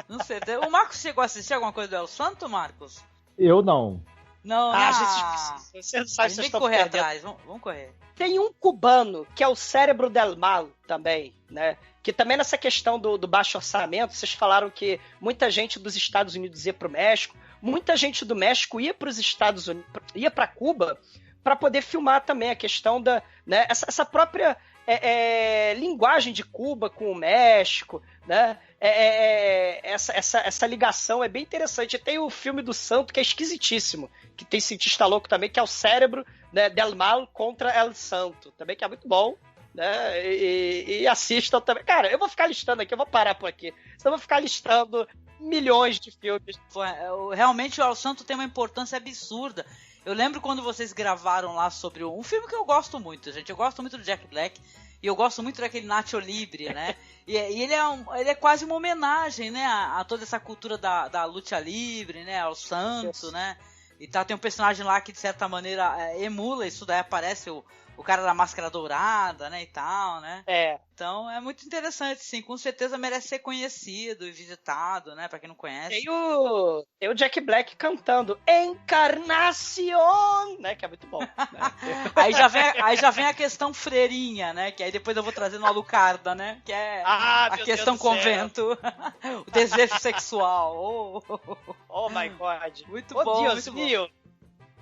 Com certeza. O Marcos chegou a assistir alguma coisa do El Santo, Marcos? Eu não. Não, a gente precisa. Você não sabe se tem que correr atrás. Vamos correr. Tem um cubano, que é o Cérebro del Mal também, né? Que também nessa questão do baixo orçamento, vocês falaram que muita gente dos Estados Unidos ia pro México, muita gente do México ia para os Estados Unidos, ia para Cuba, para poder filmar também a questão da, né, essa própria linguagem de Cuba com o México, né? Essa ligação é bem interessante. Tem o filme do Santo, que é esquisitíssimo, que tem cientista louco também, que é o Cérebro, né, del Mal contra El Santo, também, que é muito bom, né? E assistam também. Cara, eu vou ficar listando aqui, eu vou parar por aqui, senão eu vou ficar listando milhões de filmes. Realmente o El Santo tem uma importância absurda. Eu lembro quando vocês gravaram lá sobre um filme que eu gosto muito, gente. Eu gosto muito do Jack Black e eu gosto muito daquele Nacho Libre, né? E ele é quase uma homenagem, né? A toda essa cultura da luta livre, né? Ao santo, né? E tá, tem um personagem lá que de certa maneira emula isso daí, aparece o cara da máscara dourada, né, e tal, né? Então é muito interessante, sim, com certeza merece ser conhecido e visitado, né, pra quem não conhece. Tem o Jack Black cantando Encarnación, né, que é muito bom. Né? aí já vem a questão freirinha, né, que aí depois eu vou trazer no Alucarda, né, que é a questão convento, o desejo sexual. Oh my God. Muito bom, Deus muito mío.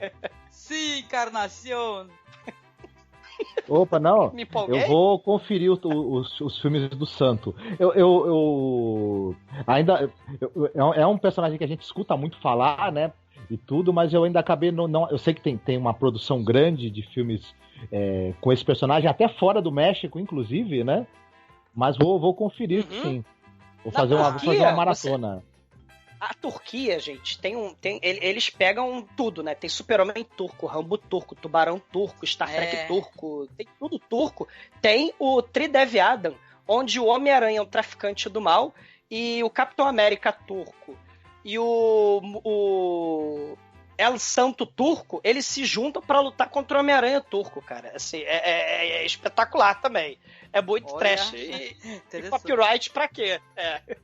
bom. Sim, Encarnación. Opa, não. Me empolguei. Eu vou conferir os filmes do Santo. Eu ainda é um personagem que a gente escuta muito falar, né? E tudo, mas eu ainda acabei não. Eu sei que tem uma produção grande de filmes com esse personagem, até fora do México, inclusive, né? Mas vou conferir, sim. Vou fazer uma maratona. A Turquia, gente, eles pegam tudo, né? Tem Super-Homem turco, Rambo turco, Tubarão turco, Star Trek turco, tem tudo turco. Tem o Tridev Adam, onde o Homem-Aranha é um traficante do mal e o Capitão América turco e o El Santo turco, eles se juntam pra lutar contra o Homem-Aranha turco, cara. Assim, é espetacular também. É muito trash. E copyright pra quê?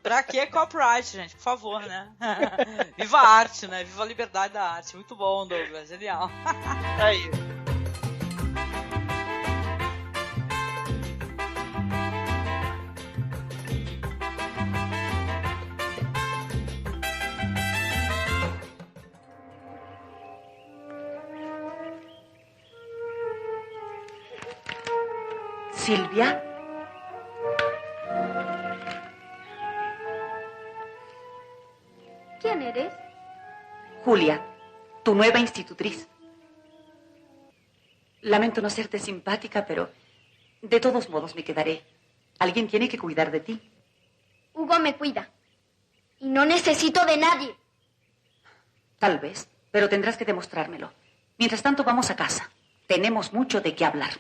Pra que copyright, gente? Por favor, né? Viva a arte, né? Viva a liberdade da arte. Muito bom, Douglas. Genial. Aí. Silvia. ¿Quién eres? Julia, tu nueva institutriz. Lamento no serte simpática, pero de todos modos me quedaré. Alguien tiene que cuidar de ti. Hugo me cuida. Y no necesito de nadie. Tal vez, pero tendrás que demostrármelo. Mientras tanto, vamos a casa. Tenemos mucho de qué hablar.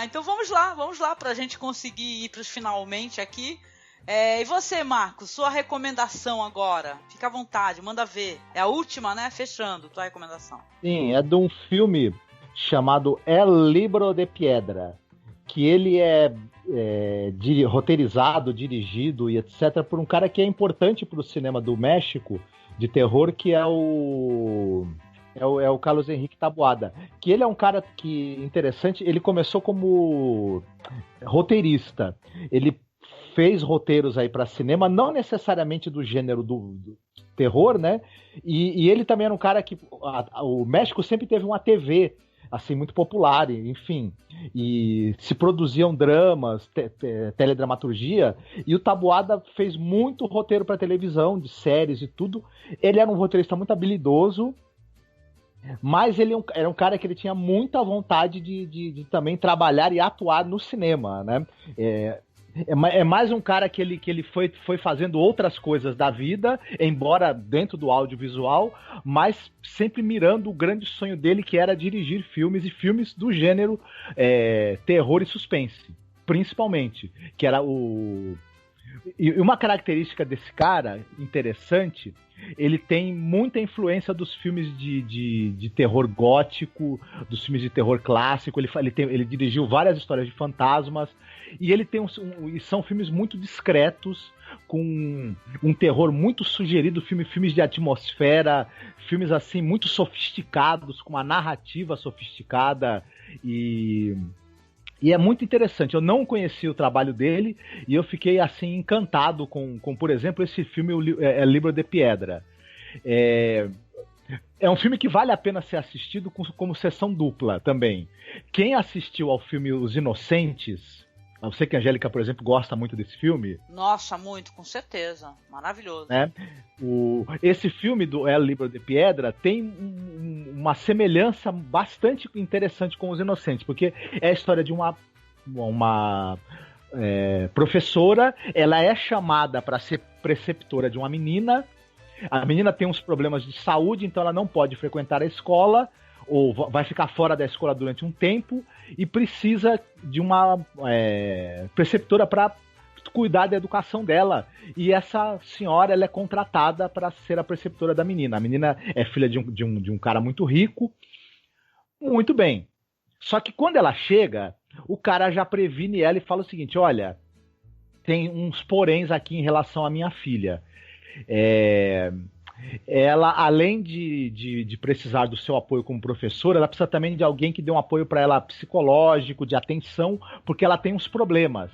Então vamos lá pra gente conseguir ir pros finalmente aqui. E você, Marcos, sua recomendação agora? Fica à vontade, manda ver. É a última, né? Fechando, tua recomendação. Sim, é de um filme chamado El Libro de Piedra, que ele é roteirizado, dirigido e etc. por um cara que é importante pro cinema do México de terror, que é o Carlos Henrique Taboada, que ele é um cara que, interessante, ele começou como roteirista, ele fez roteiros aí para cinema, não necessariamente do gênero do terror, né, e ele também era um cara que, o México sempre teve uma TV, assim, muito popular, enfim, e se produziam dramas, teledramaturgia, e o Taboada fez muito roteiro para televisão, de séries e tudo. Ele era um roteirista muito habilidoso, mas ele era um cara que ele tinha muita vontade de também trabalhar e atuar no cinema, né? É mais um cara que ele foi fazendo outras coisas da vida, embora dentro do audiovisual, mas sempre mirando o grande sonho dele, que era dirigir filmes e filmes do gênero terror e suspense, principalmente, que era E uma característica desse cara interessante, ele tem muita influência dos filmes de terror gótico, dos filmes de terror clássico. Ele dirigiu várias histórias de fantasmas e ele tem são filmes muito discretos, com um terror muito sugerido, filmes de atmosfera, filmes assim muito sofisticados, com uma narrativa sofisticada e é muito interessante. Eu não conheci o trabalho dele e eu fiquei assim encantado com por exemplo, esse filme, o Libro de Piedra. É um filme que vale a pena ser assistido como sessão dupla também. Quem assistiu ao filme Os Inocentes, eu sei que a Angélica, por exemplo, gosta muito desse filme. Nossa, muito, com certeza. Maravilhoso. Né? Esse filme do El Libro de Piedra tem uma semelhança bastante interessante com Os Inocentes, porque é a história de uma professora. Ela é chamada para ser preceptora de uma menina. A menina tem uns problemas de saúde, então ela não pode frequentar a escola, ou vai ficar fora da escola durante um tempo, e precisa de uma preceptora para cuidar da educação dela. E essa senhora, ela é contratada para ser a preceptora da menina. A menina é filha de um cara muito rico. Muito bem. Só que quando ela chega, o cara já previne ela e fala o seguinte: olha, tem uns poréns aqui em relação à minha filha. Ela, além de precisar do seu apoio como professora, ela precisa também de alguém que dê um apoio para ela psicológico, de atenção, porque ela tem uns problemas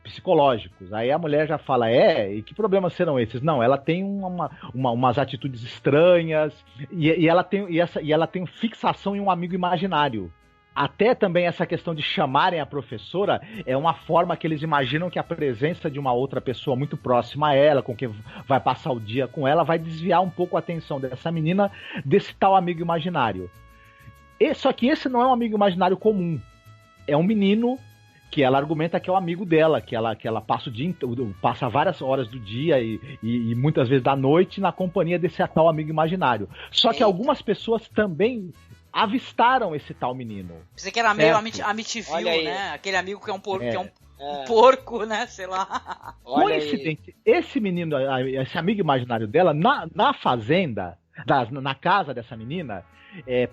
psicológicos. Aí a mulher já fala: e que problemas serão esses? Não, ela tem umas atitudes estranhas e ela tem fixação em um amigo imaginário. Até também essa questão de chamarem a professora é uma forma que eles imaginam que a presença de uma outra pessoa muito próxima a ela, com quem vai passar o dia com ela, vai desviar um pouco a atenção dessa menina desse tal amigo imaginário. Só que esse não é um amigo imaginário comum. É um menino que ela argumenta que é o amigo dela, que ela passa várias horas do dia e muitas vezes da noite na companhia desse tal amigo imaginário. Só que algumas pessoas também avistaram esse tal menino. Pensei que era meio Amityville, né? Aquele amigo que é um porco, um porco, né? Sei lá. Coincidente, esse menino, esse amigo imaginário dela, na fazenda, na casa dessa menina,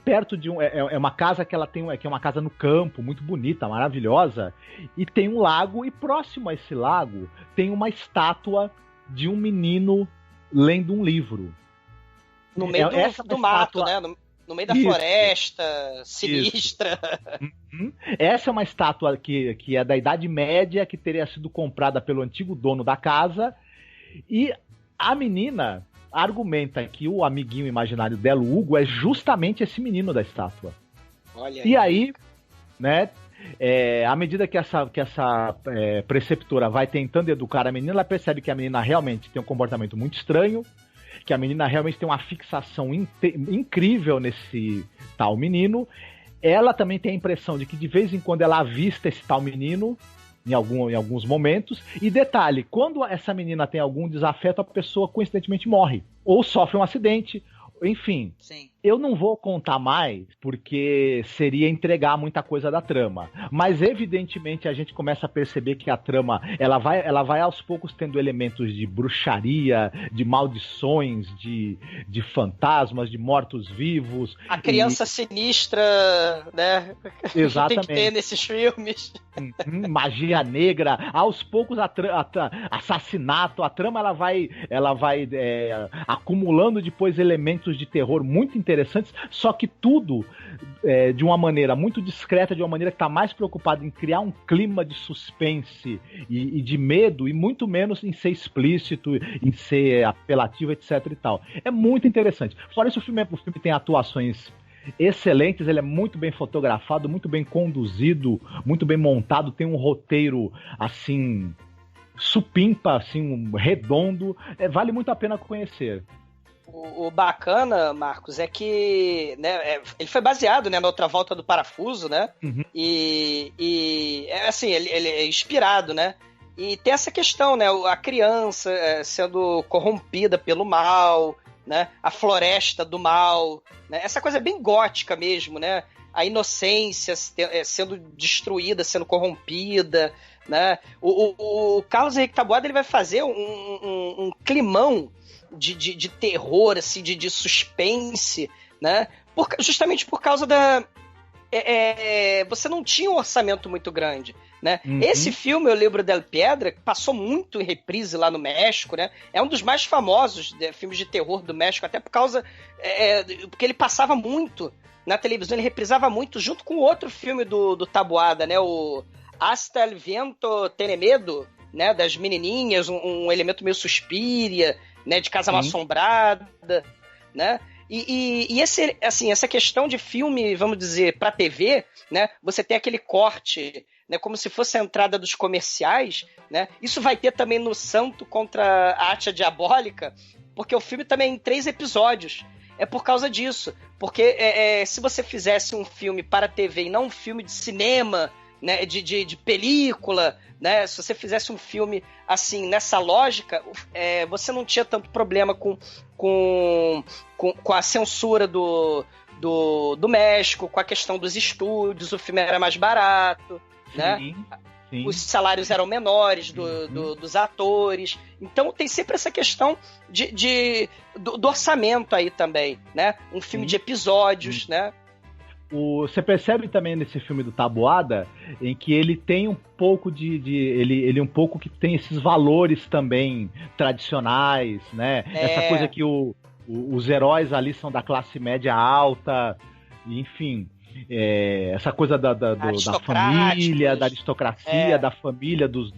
perto de uma casa que ela tem, que é uma casa no campo, muito bonita, maravilhosa, e tem um lago, e próximo a esse lago tem uma estátua de um menino lendo um livro. No meio do mato, né? No meio da floresta, sinistra. Essa é uma estátua que é da Idade Média, que teria sido comprada pelo antigo dono da casa. E a menina argumenta que o amiguinho imaginário dela, o Hugo, é justamente esse menino da estátua. Olha e aí, né, à medida que essa preceptora vai tentando educar a menina, ela percebe que a menina realmente tem um comportamento muito estranho, que a menina realmente tem uma fixação incrível nesse tal menino. Ela também tem a impressão de que de vez em quando ela avista esse tal menino em alguns momentos. E detalhe, quando essa menina tem algum desafeto, a pessoa coincidentemente morre ou sofre um acidente. Enfim, sim. Eu não vou contar mais, porque seria entregar muita coisa da trama. Mas, evidentemente, a gente começa a perceber que a trama, ela vai aos poucos tendo elementos de bruxaria, de maldições, de fantasmas, de mortos-vivos. A criança sinistra, né? Exatamente. Tem que ter nesses filmes. Magia negra. Aos poucos, assassinato. A trama, ela vai acumulando depois elementos de terror muito interessantes, só que tudo de uma maneira muito discreta, de uma maneira que está mais preocupada em criar um clima de suspense e de medo, e muito menos em ser explícito, em ser apelativo, etc e tal. É muito interessante. Fora isso, o filme tem atuações excelentes, ele é muito bem fotografado, muito bem conduzido, muito bem montado, tem um roteiro assim supimpa, assim, redondo, vale muito a pena conhecer. O bacana, Marcos, é que, né, ele foi baseado, né, na Outra Volta do Parafuso, né? Uhum. E assim, ele é inspirado, né? E tem essa questão, né? A criança sendo corrompida pelo mal, né? A floresta do mal, né? Essa coisa bem gótica mesmo, né? a inocência sendo destruída, sendo corrompida, né? O Carlos Henrique Taboada, ele vai fazer um climão de terror, assim, de suspense, né? Justamente por causa da... você não tinha um orçamento muito grande, né? Esse filme, O Libro del Piedra, passou muito em reprise lá no México, né? É um dos mais famosos filmes de terror do México, até por causa... porque ele passava muito na televisão, ele reprisava muito, junto com outro filme do Taboada, né? O Hasta el Viento Tiene Medo, né? Das menininhas, um elemento meio Suspiria, né? De Casa Mal Assombrada, né? E essa questão de filme, vamos dizer, para TV, né? Você tem aquele corte, né? Como se fosse a entrada dos comerciais, né? Isso vai ter também no Santo contra a Arte Diabólica, porque o filme também é em 3 episódios. É por causa disso. Porque se você fizesse um filme para TV e não um filme de cinema, né? De película, né? Se você fizesse um filme assim, nessa lógica, você não tinha tanto problema com a censura do México, com a questão dos estúdios, o filme era mais barato, né? Sim. Os salários eram menores dos atores. Então tem sempre essa questão do orçamento aí também, né? Um filme de episódios, né? Você percebe também nesse filme do Taboada em que ele tem um pouco ele um pouco que tem esses valores também tradicionais, né? Essa coisa que os heróis ali são da classe média alta, enfim, essa coisa da família, da aristocracia, da família, dos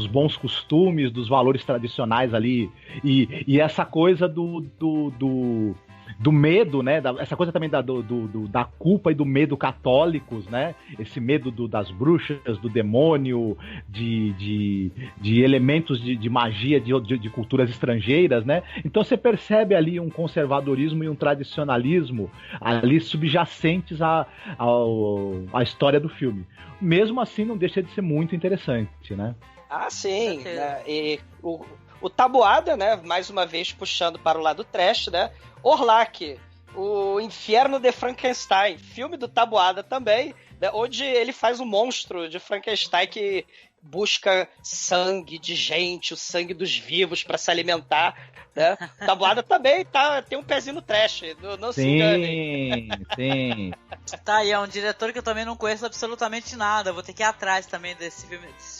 bons costumes, dos valores tradicionais ali, e essa coisa do medo, né? Essa coisa também da culpa e do medo católicos, né? Esse medo das bruxas, do demônio, de elementos de magia de culturas estrangeiras, né? Então você percebe ali um conservadorismo e um tradicionalismo ali subjacentes à história do filme. Mesmo assim, não deixa de ser muito interessante, né? Ah, sim. Né? E o Taboada, né? Mais uma vez puxando para o lado trash, né? Orlac, o Inferno de Frankenstein, filme do Taboada também, né, onde ele faz um monstro de Frankenstein que busca sangue de gente, o sangue dos vivos para se alimentar, né? Taboada também tem um pezinho no trash, não se enganem. Sim. Tá, e é um diretor que eu também não conheço absolutamente nada, vou ter que ir atrás também desses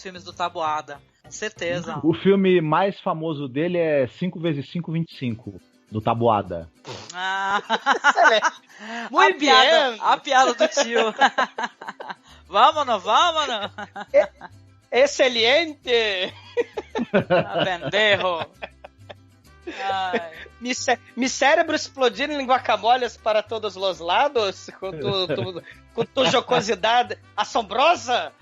filmes do Taboada, com certeza. O filme mais famoso dele é 5x5, 25. Do Taboada. Muito bem! A piada do tio. Vámonos. Excelente! Pendejo! Mi cérebro explodir em guacamoles para todos os lados, com tua jocosidade assombrosa.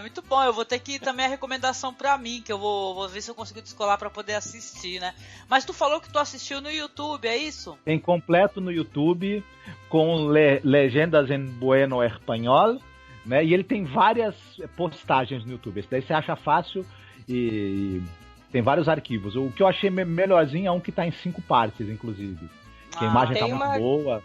Muito bom, eu vou ter que ir também a recomendação pra mim, que eu vou ver se eu consigo descolar pra poder assistir, né? Mas tu falou que tu assistiu no YouTube, é isso? Tem completo no YouTube, com legendas em bueno espanhol, né? E ele tem várias postagens no YouTube, esse daí você acha fácil e tem vários arquivos. O que eu achei melhorzinho é um que tá em 5 partes, inclusive, que a imagem tá muito boa.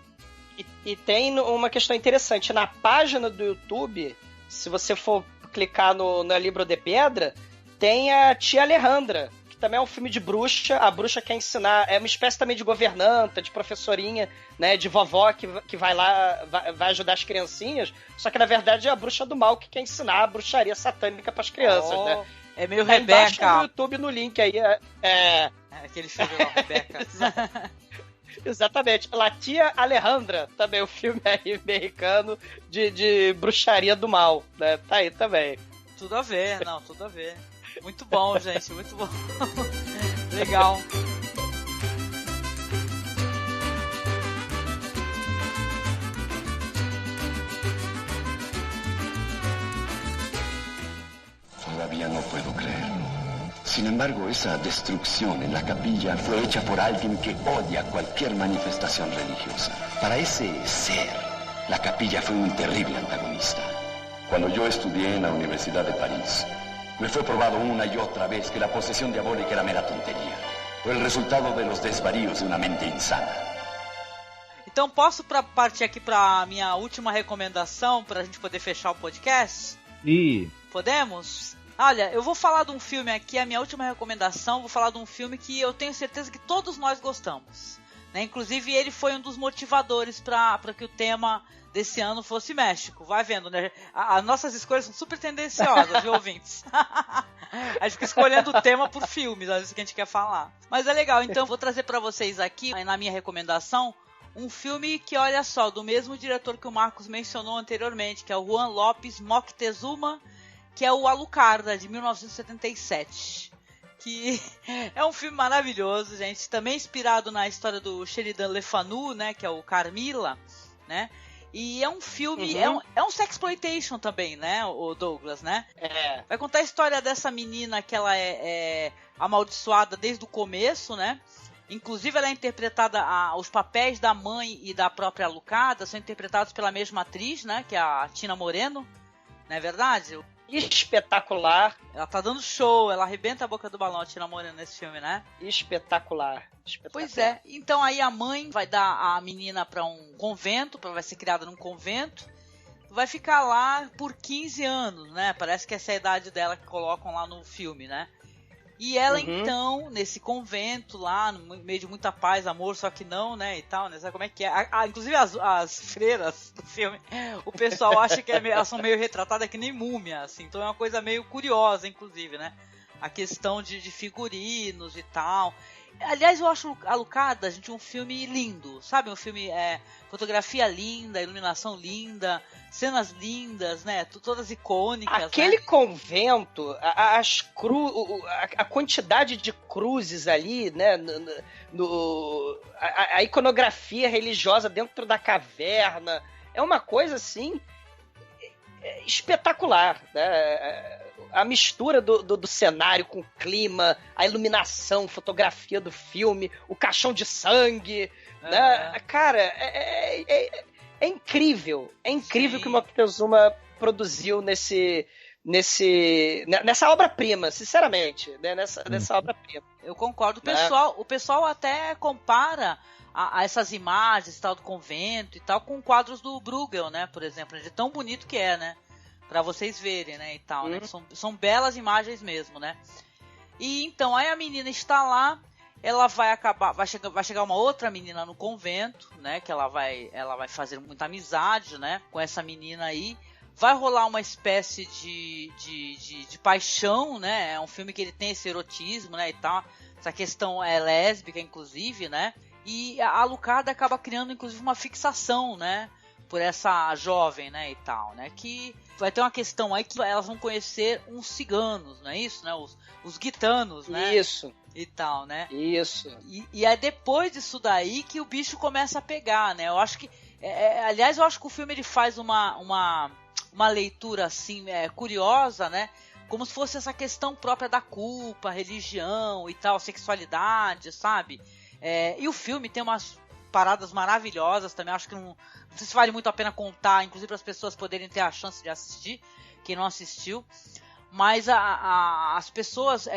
E tem uma questão interessante, na página do YouTube, se você for clicar no Libro de Pedra, tem a Tia Alejandra, que também é um filme de bruxa. A bruxa quer ensinar, é uma espécie também de governanta, de professorinha, né, de vovó que vai lá, vai ajudar as criancinhas, só que na verdade é a bruxa do mal que quer ensinar a bruxaria satânica para as crianças, né? É meio tá Rebeca. No YouTube, no link aí, aquele filme da Rebeca. Exatamente. La Tia Alejandra, também o filme aí americano de bruxaria do mal, né? Tá aí também. Tudo a ver. Muito bom, gente, muito bom. Legal. Todavía no puedo creerlo. Sin embargo, esa destrucción en la capilla fue hecha por alguien que odia cualquier manifestación religiosa. Para ese ser, la capilla fue un terrible antagonista. Cuando yo estudié en la Universidad de París, me fue probado una y otra vez que la posesión diabólica era mera tontería. Fue el resultado de los desvaríos de una mente insana. Então posso partir aqui pra minha última recomendação, pra gente poder fechar o podcast? Podemos? Olha, eu vou falar de um filme aqui, a minha última recomendação, vou falar de um filme que eu tenho certeza que todos nós gostamos, né? Inclusive ele foi um dos motivadores para que o tema desse ano fosse México. Vai vendo, né? As nossas escolhas são super tendenciosas, viu, ouvintes? A gente fica escolhendo o tema por filmes, às vezes, que a gente quer falar. Mas é legal, então vou trazer para vocês aqui, na minha recomendação, um filme que, olha só, do mesmo diretor que o Marcos mencionou anteriormente, que é o Juan López Moctezuma, que é o Alucarda, de 1977. Que é um filme maravilhoso, gente. Também inspirado na história do Sheridan Le Fanu, né? Que é o Carmilla, né? E é um filme, é um sexploitation também, né, o Douglas, né? Vai contar a história dessa menina que ela é amaldiçoada desde o começo, né? Inclusive ela é interpretada, os papéis da mãe e da própria Alucarda são interpretados pela mesma atriz, né? Que é a Tina Moreno, não é verdade? Espetacular. Ela tá dando show, ela arrebenta a boca do balão, a Tina Moreno, nesse filme, né? Espetacular. Pois é, então aí a mãe vai dar a menina pra um convento, vai ser criada num convento, vai ficar lá por 15 anos, né? Parece que essa é a idade dela que colocam lá no filme, né? E ela, então, nesse convento lá, no meio de muita paz, amor, só que não, né, e tal, né, sabe como é que é? Inclusive as freiras do filme, o pessoal acha que elas são meio retratadas que nem múmia, assim, então é uma coisa meio curiosa, inclusive, né, a questão de figurinos e tal. Aliás, eu acho Alucarda, gente, um filme lindo, sabe? Um filme, fotografia linda, iluminação linda, cenas lindas, né? Todas icônicas. Aquele né? convento, a quantidade de cruzes ali, né? A iconografia religiosa dentro da caverna, é uma coisa assim espetacular, né? A mistura do cenário com o clima, a iluminação, fotografia do filme, o caixão de sangue, né? Cara, é incrível. É incrível que o Moctezuma produziu nessa obra-prima, sinceramente, né? Nessa obra-prima. Eu concordo. O pessoal até compara a essas imagens tal do convento e tal com quadros do Bruegel, né? Por exemplo, de tão bonito que é, né? Pra vocês verem, né, e tal, né? São belas imagens mesmo, né? E então, aí a menina está lá, ela vai chegar uma outra menina no convento, né? Que ela vai fazer muita amizade, né? Com essa menina aí. Vai rolar uma espécie de paixão, né? É um filme que ele tem esse erotismo, né, e tal. Essa questão é lésbica, inclusive, né? E a Alucarda acaba criando, inclusive, uma fixação, né? Por essa jovem, né, e tal, né? Que vai ter uma questão aí que elas vão conhecer uns ciganos, não é isso, né? Os gitanos, né? Isso. E tal, né? Isso. E é depois disso daí que o bicho começa a pegar, né? Eu acho que... aliás, eu acho que o filme ele faz uma leitura, assim, curiosa, né? Como se fosse essa questão própria da culpa, religião e tal, sexualidade, sabe? E o filme tem umas paradas maravilhosas também, acho que não sei se vale muito a pena contar, inclusive para as pessoas poderem ter a chance de assistir, quem não assistiu, mas as pessoas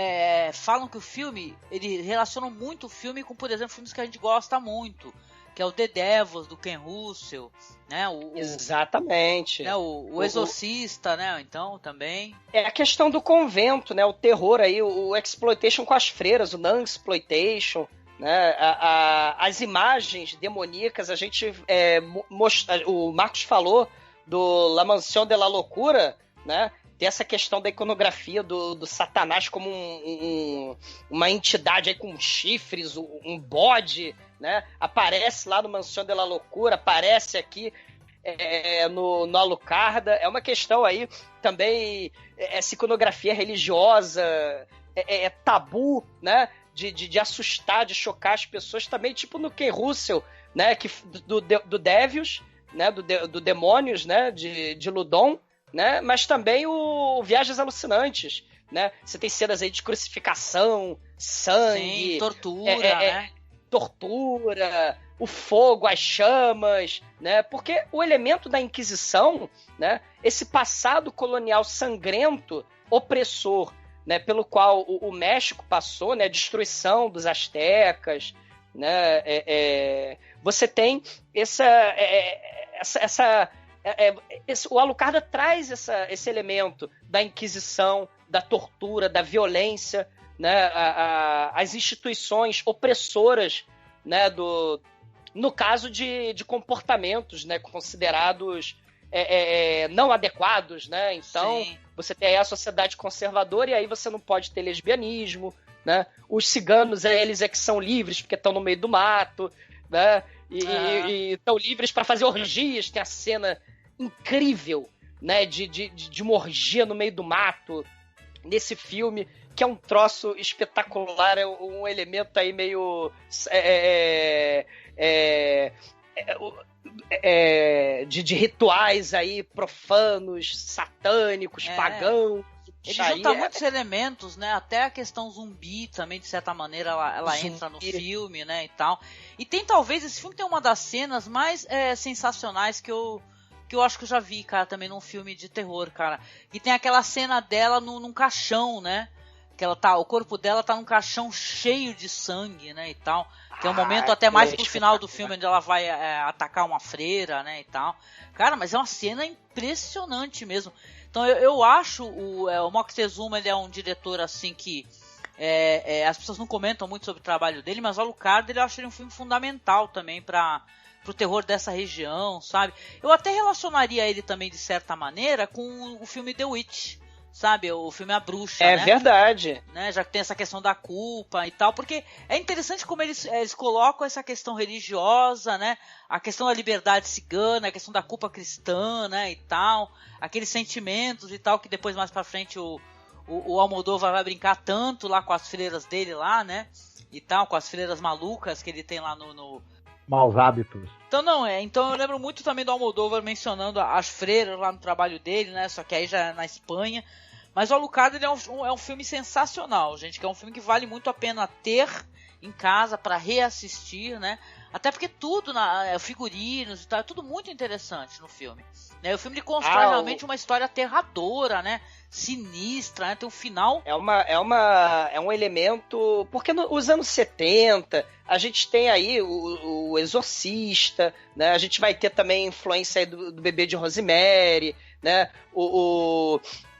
falam que o filme, ele relaciona muito o filme com, por exemplo, filmes que a gente gosta muito, que é o The Devils, do Ken Russell, né? Exatamente. Né? O Exorcista, né? Então, também. É a questão do convento, né? O terror aí, o exploitation com as freiras, o non-exploitation, né? As imagens demoníacas, a gente o Marcos falou do La Mansión de la Locura, né? Tem essa questão da iconografia do Satanás como uma entidade aí com chifres, um bode, né? Aparece lá no Mansión de la Locura, aparece aqui no Alucarda. É uma questão aí também, essa iconografia religiosa, tabu, né? De assustar, de chocar as pessoas também, tipo no Ken Russell, né? Do Devils, né? Do Demônios, né? De Ludon, né? Mas também o Viagens Alucinantes, né? Você tem cenas aí de crucificação, sangue, sim, tortura, né? Tortura, o fogo, as chamas, né? Porque o elemento da Inquisição, né? Esse passado colonial sangrento, opressor, né, pelo qual o México passou, né, a destruição dos astecas, né? Você tem o Alucarda traz esse elemento da Inquisição, da tortura, da violência, né? As instituições opressoras, né? No caso de comportamentos, né? Considerados não adequados, né? Então, sim, você tem aí a sociedade conservadora e aí você não pode ter lesbianismo, né? Os ciganos, eles que são livres porque estão no meio do mato, né? E estão livres para fazer orgias. Tem a cena incrível, né? De uma orgia no meio do mato nesse filme, que é um troço espetacular, é um elemento aí meio de rituais aí profanos, satânicos, pagãos. Ele junta muitos elementos, né? Até a questão zumbi também, de certa maneira, ela entra no filme, né? E tal. E tem talvez, esse filme tem uma das cenas mais sensacionais que eu acho que eu já vi, cara, também num filme de terror, cara. E tem aquela cena dela num caixão, né? Que o corpo dela tá num caixão cheio de sangue, né? E tal. Que é um momento até mais pro final do filme, onde ela vai atacar uma freira, né? E tal. Cara, mas é uma cena impressionante mesmo. Então eu acho o Moctezuma, ele é um diretor assim que as pessoas não comentam muito sobre o trabalho dele, mas o Alucard, eu acho ele um filme fundamental também pro terror dessa região, sabe? Eu até relacionaria ele também, de certa maneira, com o filme The Witch, sabe? O filme A Bruxa, né? É verdade. Né? Já que tem essa questão da culpa e tal, porque é interessante como eles colocam essa questão religiosa, né? A questão da liberdade cigana, a questão da culpa cristã, né? E tal, aqueles sentimentos e tal, que depois mais pra frente o Almodóvar vai brincar tanto lá com as freiras dele lá, né? E tal, com as freiras malucas que ele tem lá no... Maus hábitos. Então eu lembro muito também do Almodóvar mencionando as freiras lá no trabalho dele, né? Só que aí já é na Espanha. Mas o Alucard, ele é um filme sensacional, gente, que é um filme que vale muito a pena ter em casa para reassistir, né? Até porque tudo, figurinos e tal, é tudo muito interessante no filme. Né? O filme ele constrói realmente uma história aterradora, né? Sinistra, né? Tem um final... É um elemento... Porque nos anos 70, a gente tem aí o Exorcista, né? A gente vai ter também influência aí do Bebê de Rosemary, né?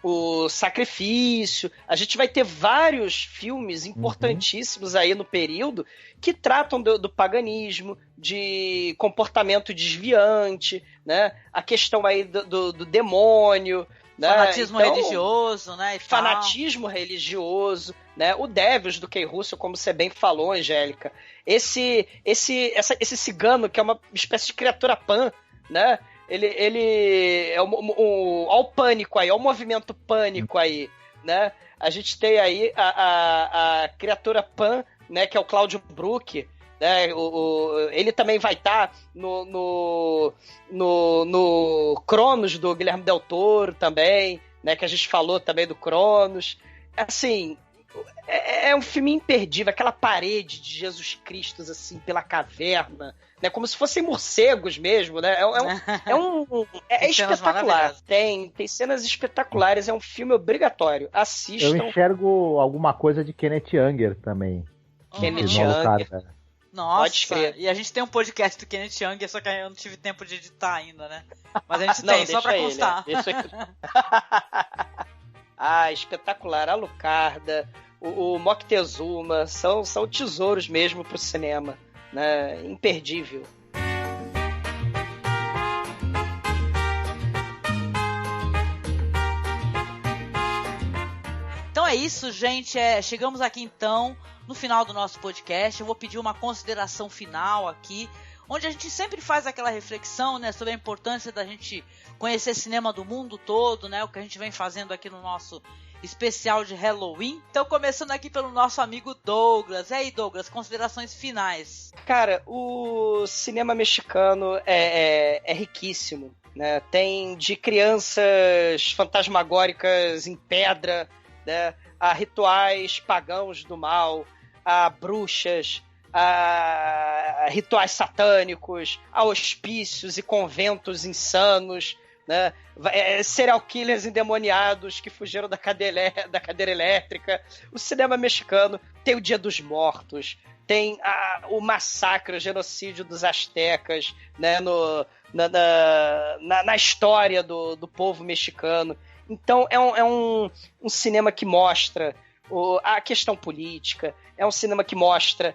O Sacrifício. A gente vai ter vários filmes importantíssimos aí no período que tratam do paganismo, de comportamento desviante, né? A questão aí do demônio, né? Fanatismo religioso, né? Fanatismo religioso, né? O Devils do Ken Russell, como você bem falou, Angélica. Esse cigano, que é uma espécie de criatura pan, né? Ele é olha o pânico aí, olha o movimento pânico aí, né? A gente tem aí a criatura pan, né? Que é o Claudio Brook, né? Ele também vai estar no Cronos do Guilherme Del Toro também, né? Que a gente falou também do Cronos. Assim, é um filme imperdível, aquela parede de Jesus Cristo, assim, pela caverna, né? Como se fossem morcegos mesmo, né? É espetacular. Tem cenas espetaculares, é um filme obrigatório. Assistam. Eu enxergo alguma coisa de Kenneth Anger também. Kenneth Anger. Nossa, e a gente tem um podcast do Kenneth Anger, só que eu não tive tempo de editar ainda, né? Mas a gente tem, só pra constar. Espetacular. Alucarda, o Moctezuma, são tesouros mesmo pro cinema, né? Imperdível. Então é isso, gente. Chegamos aqui então no final do nosso podcast. Eu vou pedir uma consideração final aqui, onde a gente sempre faz aquela reflexão, né, sobre a importância da gente conhecer cinema do mundo todo, né, o que a gente vem fazendo aqui no nosso especial de Halloween. Então, começando aqui pelo nosso amigo Douglas. E aí, Douglas, considerações finais? Cara, o cinema mexicano é riquíssimo, né? Tem de crianças fantasmagóricas em pedra, né, a rituais pagãos do mal, a bruxas, a rituais satânicos, a hospícios e conventos insanos, né? Serial killers endemoniados que fugiram da cadeira elétrica. O cinema mexicano tem o Dia dos Mortos, tem o massacre, o genocídio dos astecas, né? Na história do povo mexicano. Então é um cinema que mostra a questão política, é um cinema que mostra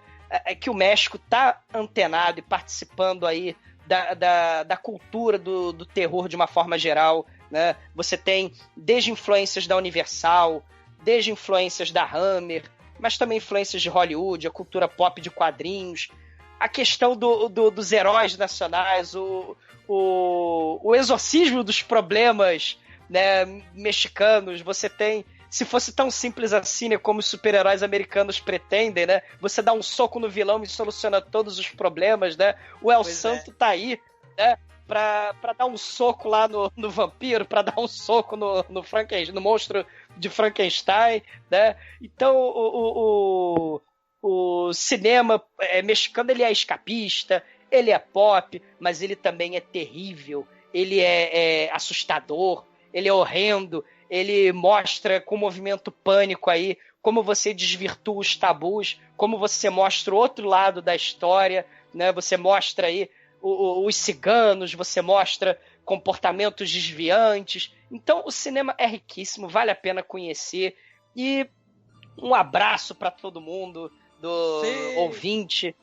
que o México está antenado e participando aí da cultura do terror de uma forma geral, né? Você tem desde influências da Universal, desde influências da Hammer, mas também influências de Hollywood, a cultura pop de quadrinhos, a questão dos heróis nacionais, o exorcismo dos problemas, né, mexicanos. Você tem, se fosse tão simples assim, né, como os super-heróis americanos pretendem, né, você dá um soco no vilão e soluciona todos os problemas, né? O El Santo tá aí, né, pra dar um soco lá no vampiro, pra dar um soco no monstro de Frankenstein, né? Então o cinema mexicano, ele é escapista, ele é pop, mas ele também é terrível, ele é assustador, ele é horrendo, ele mostra com movimento pânico aí como você desvirtua os tabus, como você mostra o outro lado da história, né? Você mostra aí os ciganos, você mostra comportamentos desviantes. Então o cinema é riquíssimo, vale a pena conhecer. E um abraço para todo mundo, do ouvinte.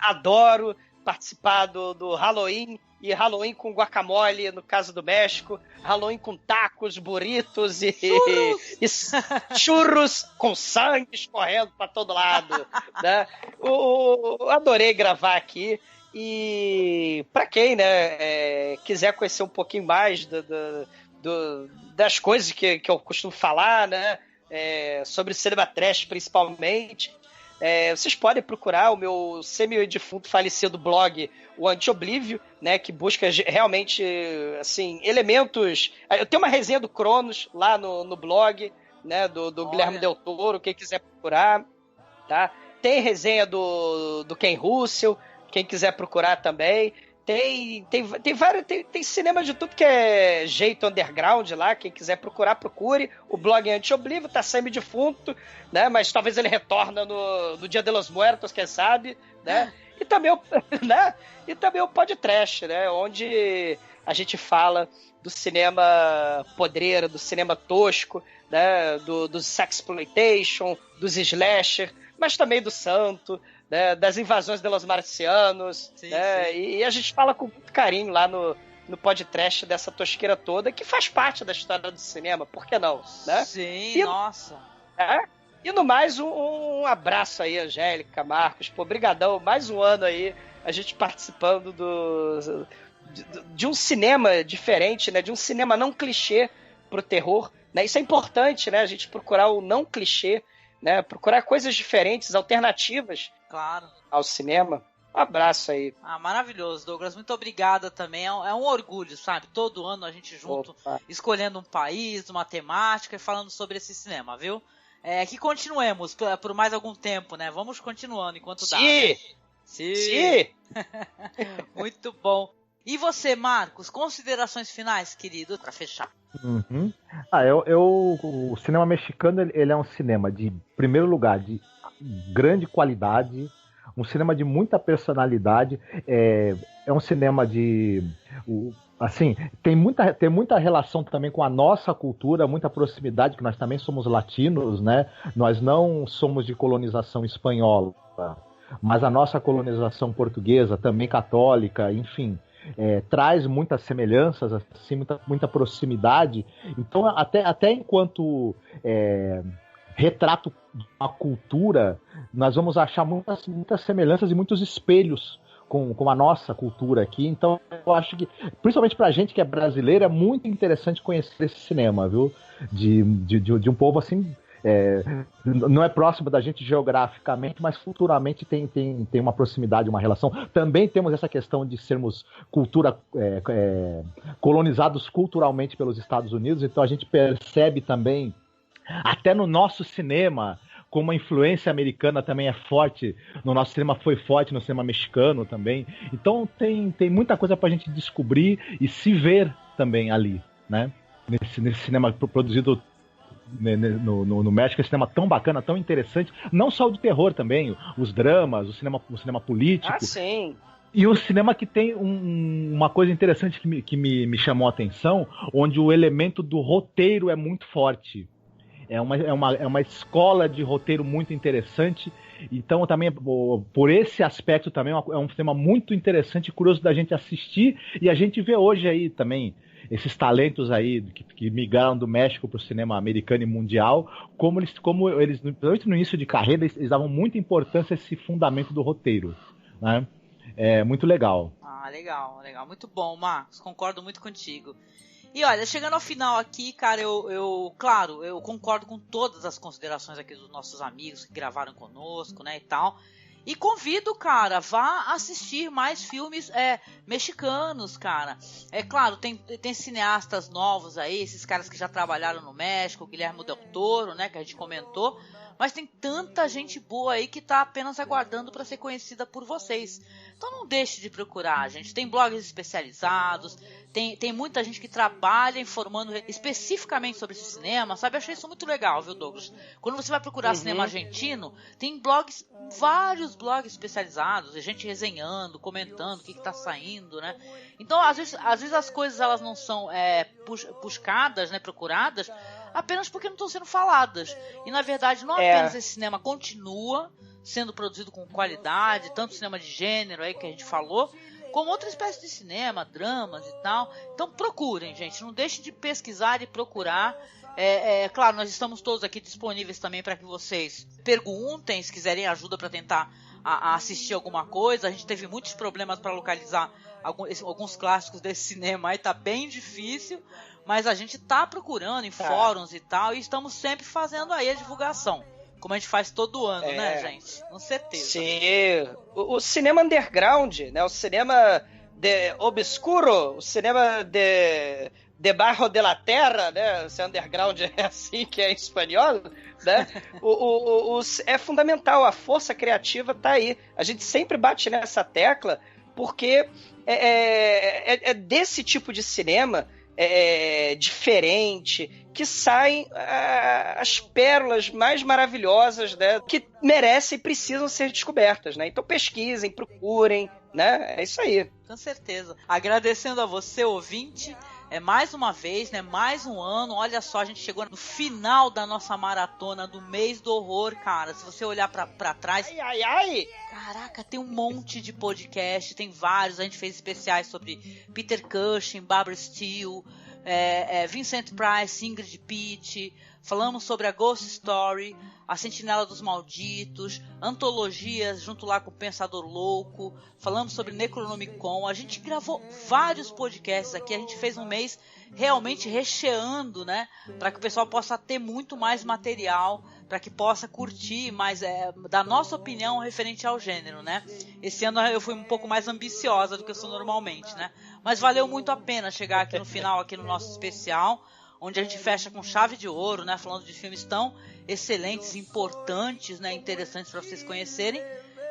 Adoro participar do Halloween, e Halloween com guacamole, no caso do México, Halloween com tacos, burritos e churros com sangue escorrendo para todo lado, né? Adorei gravar aqui. E para quem, né, quiser conhecer um pouquinho mais das coisas que eu costumo falar, né, sobre o cinema trash principalmente, vocês podem procurar o meu semi-defunto falecido blog, o Anti-Oblívio, né, que busca realmente, assim, elementos. Eu tenho uma resenha do Cronos lá no blog, né, do Guilherme Del Toro, quem quiser procurar, tá? Tem resenha do Ken Russell, quem quiser procurar também. Tem vários, tem cinema de tudo que é jeito underground lá. Quem quiser procurar, procure. O blog é Anti-Oblívio, tá semi-defunto, né? Mas talvez ele retorna no Dia de los Muertos, quem sabe, né? E também o podcast, né? Onde a gente fala do cinema podreiro, do cinema tosco, né? Do sexploitation, dos slasher, mas também do santo, né, das invasões de los marcianos, né, e a gente fala com muito carinho lá no podcast dessa tosqueira toda, que faz parte da história do cinema, por que não? Né? Sim, nossa. E no mais, um abraço aí, Angélica, Marcos, pô, brigadão, mais um ano aí, a gente participando de um cinema diferente, né, de um cinema não clichê pro terror, né, isso é importante, né, a gente procurar o não clichê, né, procurar coisas diferentes, alternativas, claro, ao cinema. Um abraço aí. Maravilhoso, Douglas, muito obrigada também, é um orgulho, sabe, todo ano a gente junto, escolhendo um país, uma temática e falando sobre esse cinema, viu? Que continuemos por mais algum tempo, né, vamos continuando enquanto dá. Sim! Muito bom. E você, Marcos, considerações finais, querido, para fechar? Uhum. O cinema mexicano, ele é um cinema de, em primeiro lugar, de grande qualidade, um cinema de muita personalidade, é um cinema de, assim, tem muita relação também com a nossa cultura, muita proximidade, que nós também somos latinos, né? Nós não somos de colonização espanhola, mas a nossa colonização portuguesa, também católica, enfim, traz muitas semelhanças, assim, muita proximidade. Então, até enquanto retrato de uma cultura, nós vamos achar muitas semelhanças e muitos espelhos com a nossa cultura aqui. Então, eu acho que, principalmente pra gente que é brasileiro, é muito interessante conhecer esse cinema, viu? De um povo assim... não é próximo da gente geograficamente, mas culturalmente tem uma proximidade, uma relação. Também temos essa questão de sermos colonizados culturalmente pelos Estados Unidos, então a gente percebe também, até no nosso cinema, como a influência americana também é forte no nosso cinema, foi forte no cinema mexicano também. Então tem muita coisa pra gente descobrir e se ver também ali, né? Nesse cinema produzido no México, esse cinema tão bacana, tão interessante, não só o de terror também, os dramas, o cinema político. Ah, sim. E o cinema que tem uma coisa interessante que me chamou a atenção, onde o elemento do roteiro é muito forte. É uma escola de roteiro muito interessante. Então, também, por esse aspecto, também é um cinema muito interessante e curioso da gente assistir. E a gente vê hoje aí também esses talentos aí que migraram do México para o cinema americano e mundial, como eles, principalmente no início de carreira, eles davam muita importância a esse fundamento do roteiro, né? É muito legal. Ah, legal. Muito bom, Marcos. Concordo muito contigo. E olha, chegando ao final aqui, cara, eu concordo com todas as considerações aqui dos nossos amigos que gravaram conosco, né, e tal. E convido, cara, vá assistir mais filmes mexicanos, cara. É claro, tem cineastas novos aí, esses caras que já trabalharam no México, Guillermo del Toro, né, que a gente comentou. Mas tem tanta gente boa aí que tá apenas aguardando para ser conhecida por vocês. Então não deixe de procurar, gente. Tem blogs especializados, tem muita gente que trabalha informando especificamente sobre esse cinema, sabe? Eu achei isso muito legal, viu, Douglas? Quando você vai procurar cinema argentino, tem vários blogs especializados, gente resenhando, comentando o que tá saindo, né? Então, às vezes as coisas elas não são buscadas, né, procuradas, apenas porque não estão sendo faladas. E, na verdade, não apenas esse cinema continua sendo produzido com qualidade, tanto cinema de gênero aí que a gente falou, como outra espécie de cinema, dramas e tal. Então procurem, gente, não deixem de pesquisar e procurar. Claro, nós estamos todos aqui disponíveis também para que vocês perguntem, se quiserem ajuda para tentar assistir alguma coisa. A gente teve muitos problemas para localizar alguns clássicos desse cinema aí, tá bem difícil, mas a gente tá procurando em fóruns e tal, e estamos sempre fazendo aí a divulgação. Como a gente faz todo ano, né, gente? Com certeza. Sim. O cinema underground, né? O cinema de obscuro, o cinema de debaixo de la terra, né? O underground é assim que é em espanhol, né? É fundamental, a força criativa tá aí. A gente sempre bate nessa tecla porque é desse tipo de cinema diferente, que saem as pérolas mais maravilhosas, né, que merecem e precisam ser descobertas, né? Então pesquisem, procurem, né? É isso aí. Com certeza. Agradecendo a você, ouvinte, mais uma vez, né? Mais um ano. Olha só, a gente chegou no final da nossa maratona do mês do horror, cara. Se você olhar pra trás... Ai! Caraca, tem um monte de podcast, tem vários. A gente fez especiais sobre Peter Cushing, Barbara Steele, Vincent Price, Ingrid Pitt. Falamos sobre a Ghost Story, a Sentinela dos Malditos, antologias junto lá com o Pensador Louco. Falamos sobre Necronomicon. A gente gravou vários podcasts aqui. A gente fez um mês realmente recheando, né? Para que o pessoal possa ter muito mais material, para que possa curtir mais da nossa opinião referente ao gênero, né? Esse ano eu fui um pouco mais ambiciosa do que eu sou normalmente, né? Mas valeu muito a pena chegar aqui no final, aqui no nosso especial, onde a gente fecha com chave de ouro, né? Falando de filmes tão excelentes, importantes, né? Interessantes para vocês conhecerem.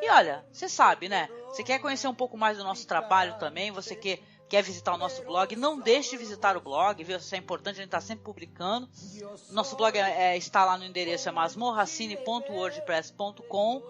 E olha, você sabe, né? Você quer conhecer um pouco mais do nosso trabalho também, você quer visitar o nosso blog, não deixe de visitar o blog, viu? Isso é importante, a gente está sempre publicando. Nosso blog está lá no endereço masmorracine.wordpress.com.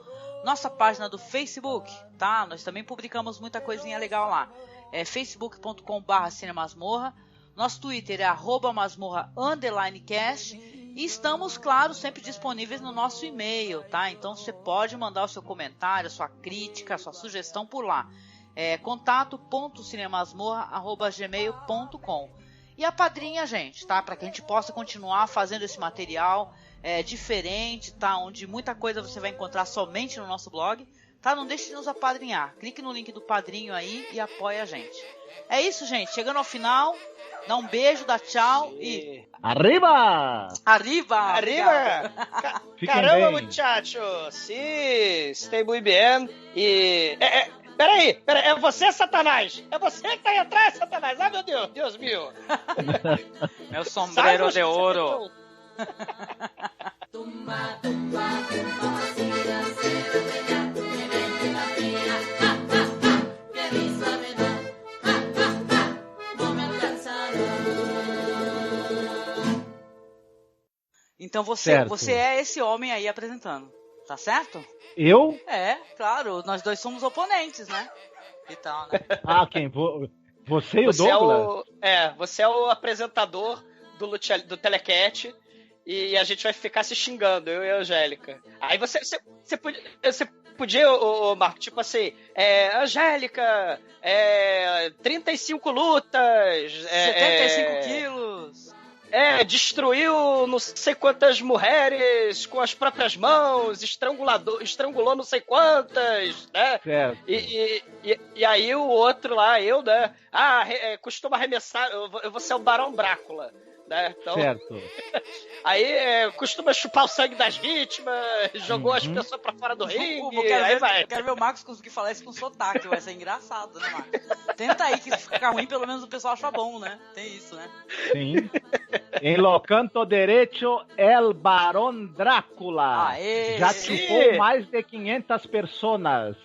Nossa página do Facebook, tá? Nós também publicamos muita coisinha legal lá. É facebook.com/cinemasmorra. Nosso Twitter é @masmorra_cast. E estamos, claro, sempre disponíveis no nosso e-mail, tá? Então você pode mandar o seu comentário, a sua crítica, a sua sugestão por lá. contato.cinemasmorra@gmail.com. E a padrinha, gente, tá? Para que a gente possa continuar fazendo esse material diferente, tá? Onde muita coisa você vai encontrar somente no nosso blog, tá? Não deixe de nos apadrinhar. Clique no link do padrinho aí e apoie a gente. É isso, gente. Chegando ao final, dá um beijo, dá tchau e... Arriba! Arriba! Caramba, muchachos! Sim, stay muy bien. E... Peraí, é você, Satanás? É você que tá aí atrás, Satanás? Ah, meu Deus, Deus meu! Meu sombrero de ouro! Então você é esse homem aí apresentando, tá certo? Eu? É, claro, nós dois somos oponentes, né? E tal, né? Ah, quem? Você e o Douglas? Você é o apresentador do Telecat e a gente vai ficar se xingando, eu e a Angélica. Aí você podia, Marco, tipo assim, Angélica, 35 lutas, 75 quilos. Destruiu não sei quantas mulheres com as próprias mãos, estrangulou não sei quantas, né? Certo. E aí o outro lá, eu, né? Costuma arremessar, eu vou ser o Barão Drácula, né? Então, certo. Aí costuma chupar o sangue das vítimas, jogou as pessoas pra fora do ringue, Eu quero ver o Marcos conseguir falar isso com sotaque, vai ser engraçado, né, Marcos? Tenta aí, que se ficar ruim, pelo menos o pessoal acha bom, né? Tem isso, né? Sim. Em lo canto derecho, el Barón Drácula. Aê, já chupou mais de 500 personas.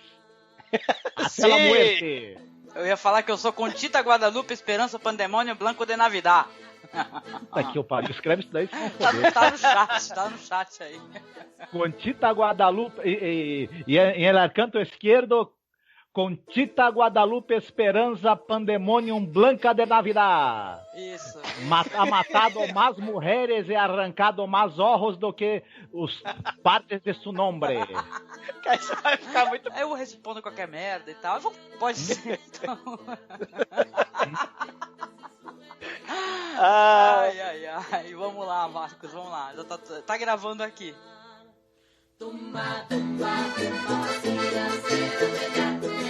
Até la muerte. Eu ia falar que eu sou Conchita Guadalupe Esperança Pandemônio Blanco de Navidad. Puta que eu pariu, escreve isso daí. Tá no chat aí. Conchita Guadalupe e em el canto esquerdo, Conchita Guadalupe Esperanza Pandemonium Blanca de Navidad. Isso. Ha matado mais mulheres e arrancado mais ojos do que os partes de su nombre. Cara, isso vai ficar muito... Aí eu respondo qualquer merda e tal. Pode ser, então. Ai. Vamos lá, Marcos, vamos lá. Já tá gravando aqui. Tumba, tumba, tumba,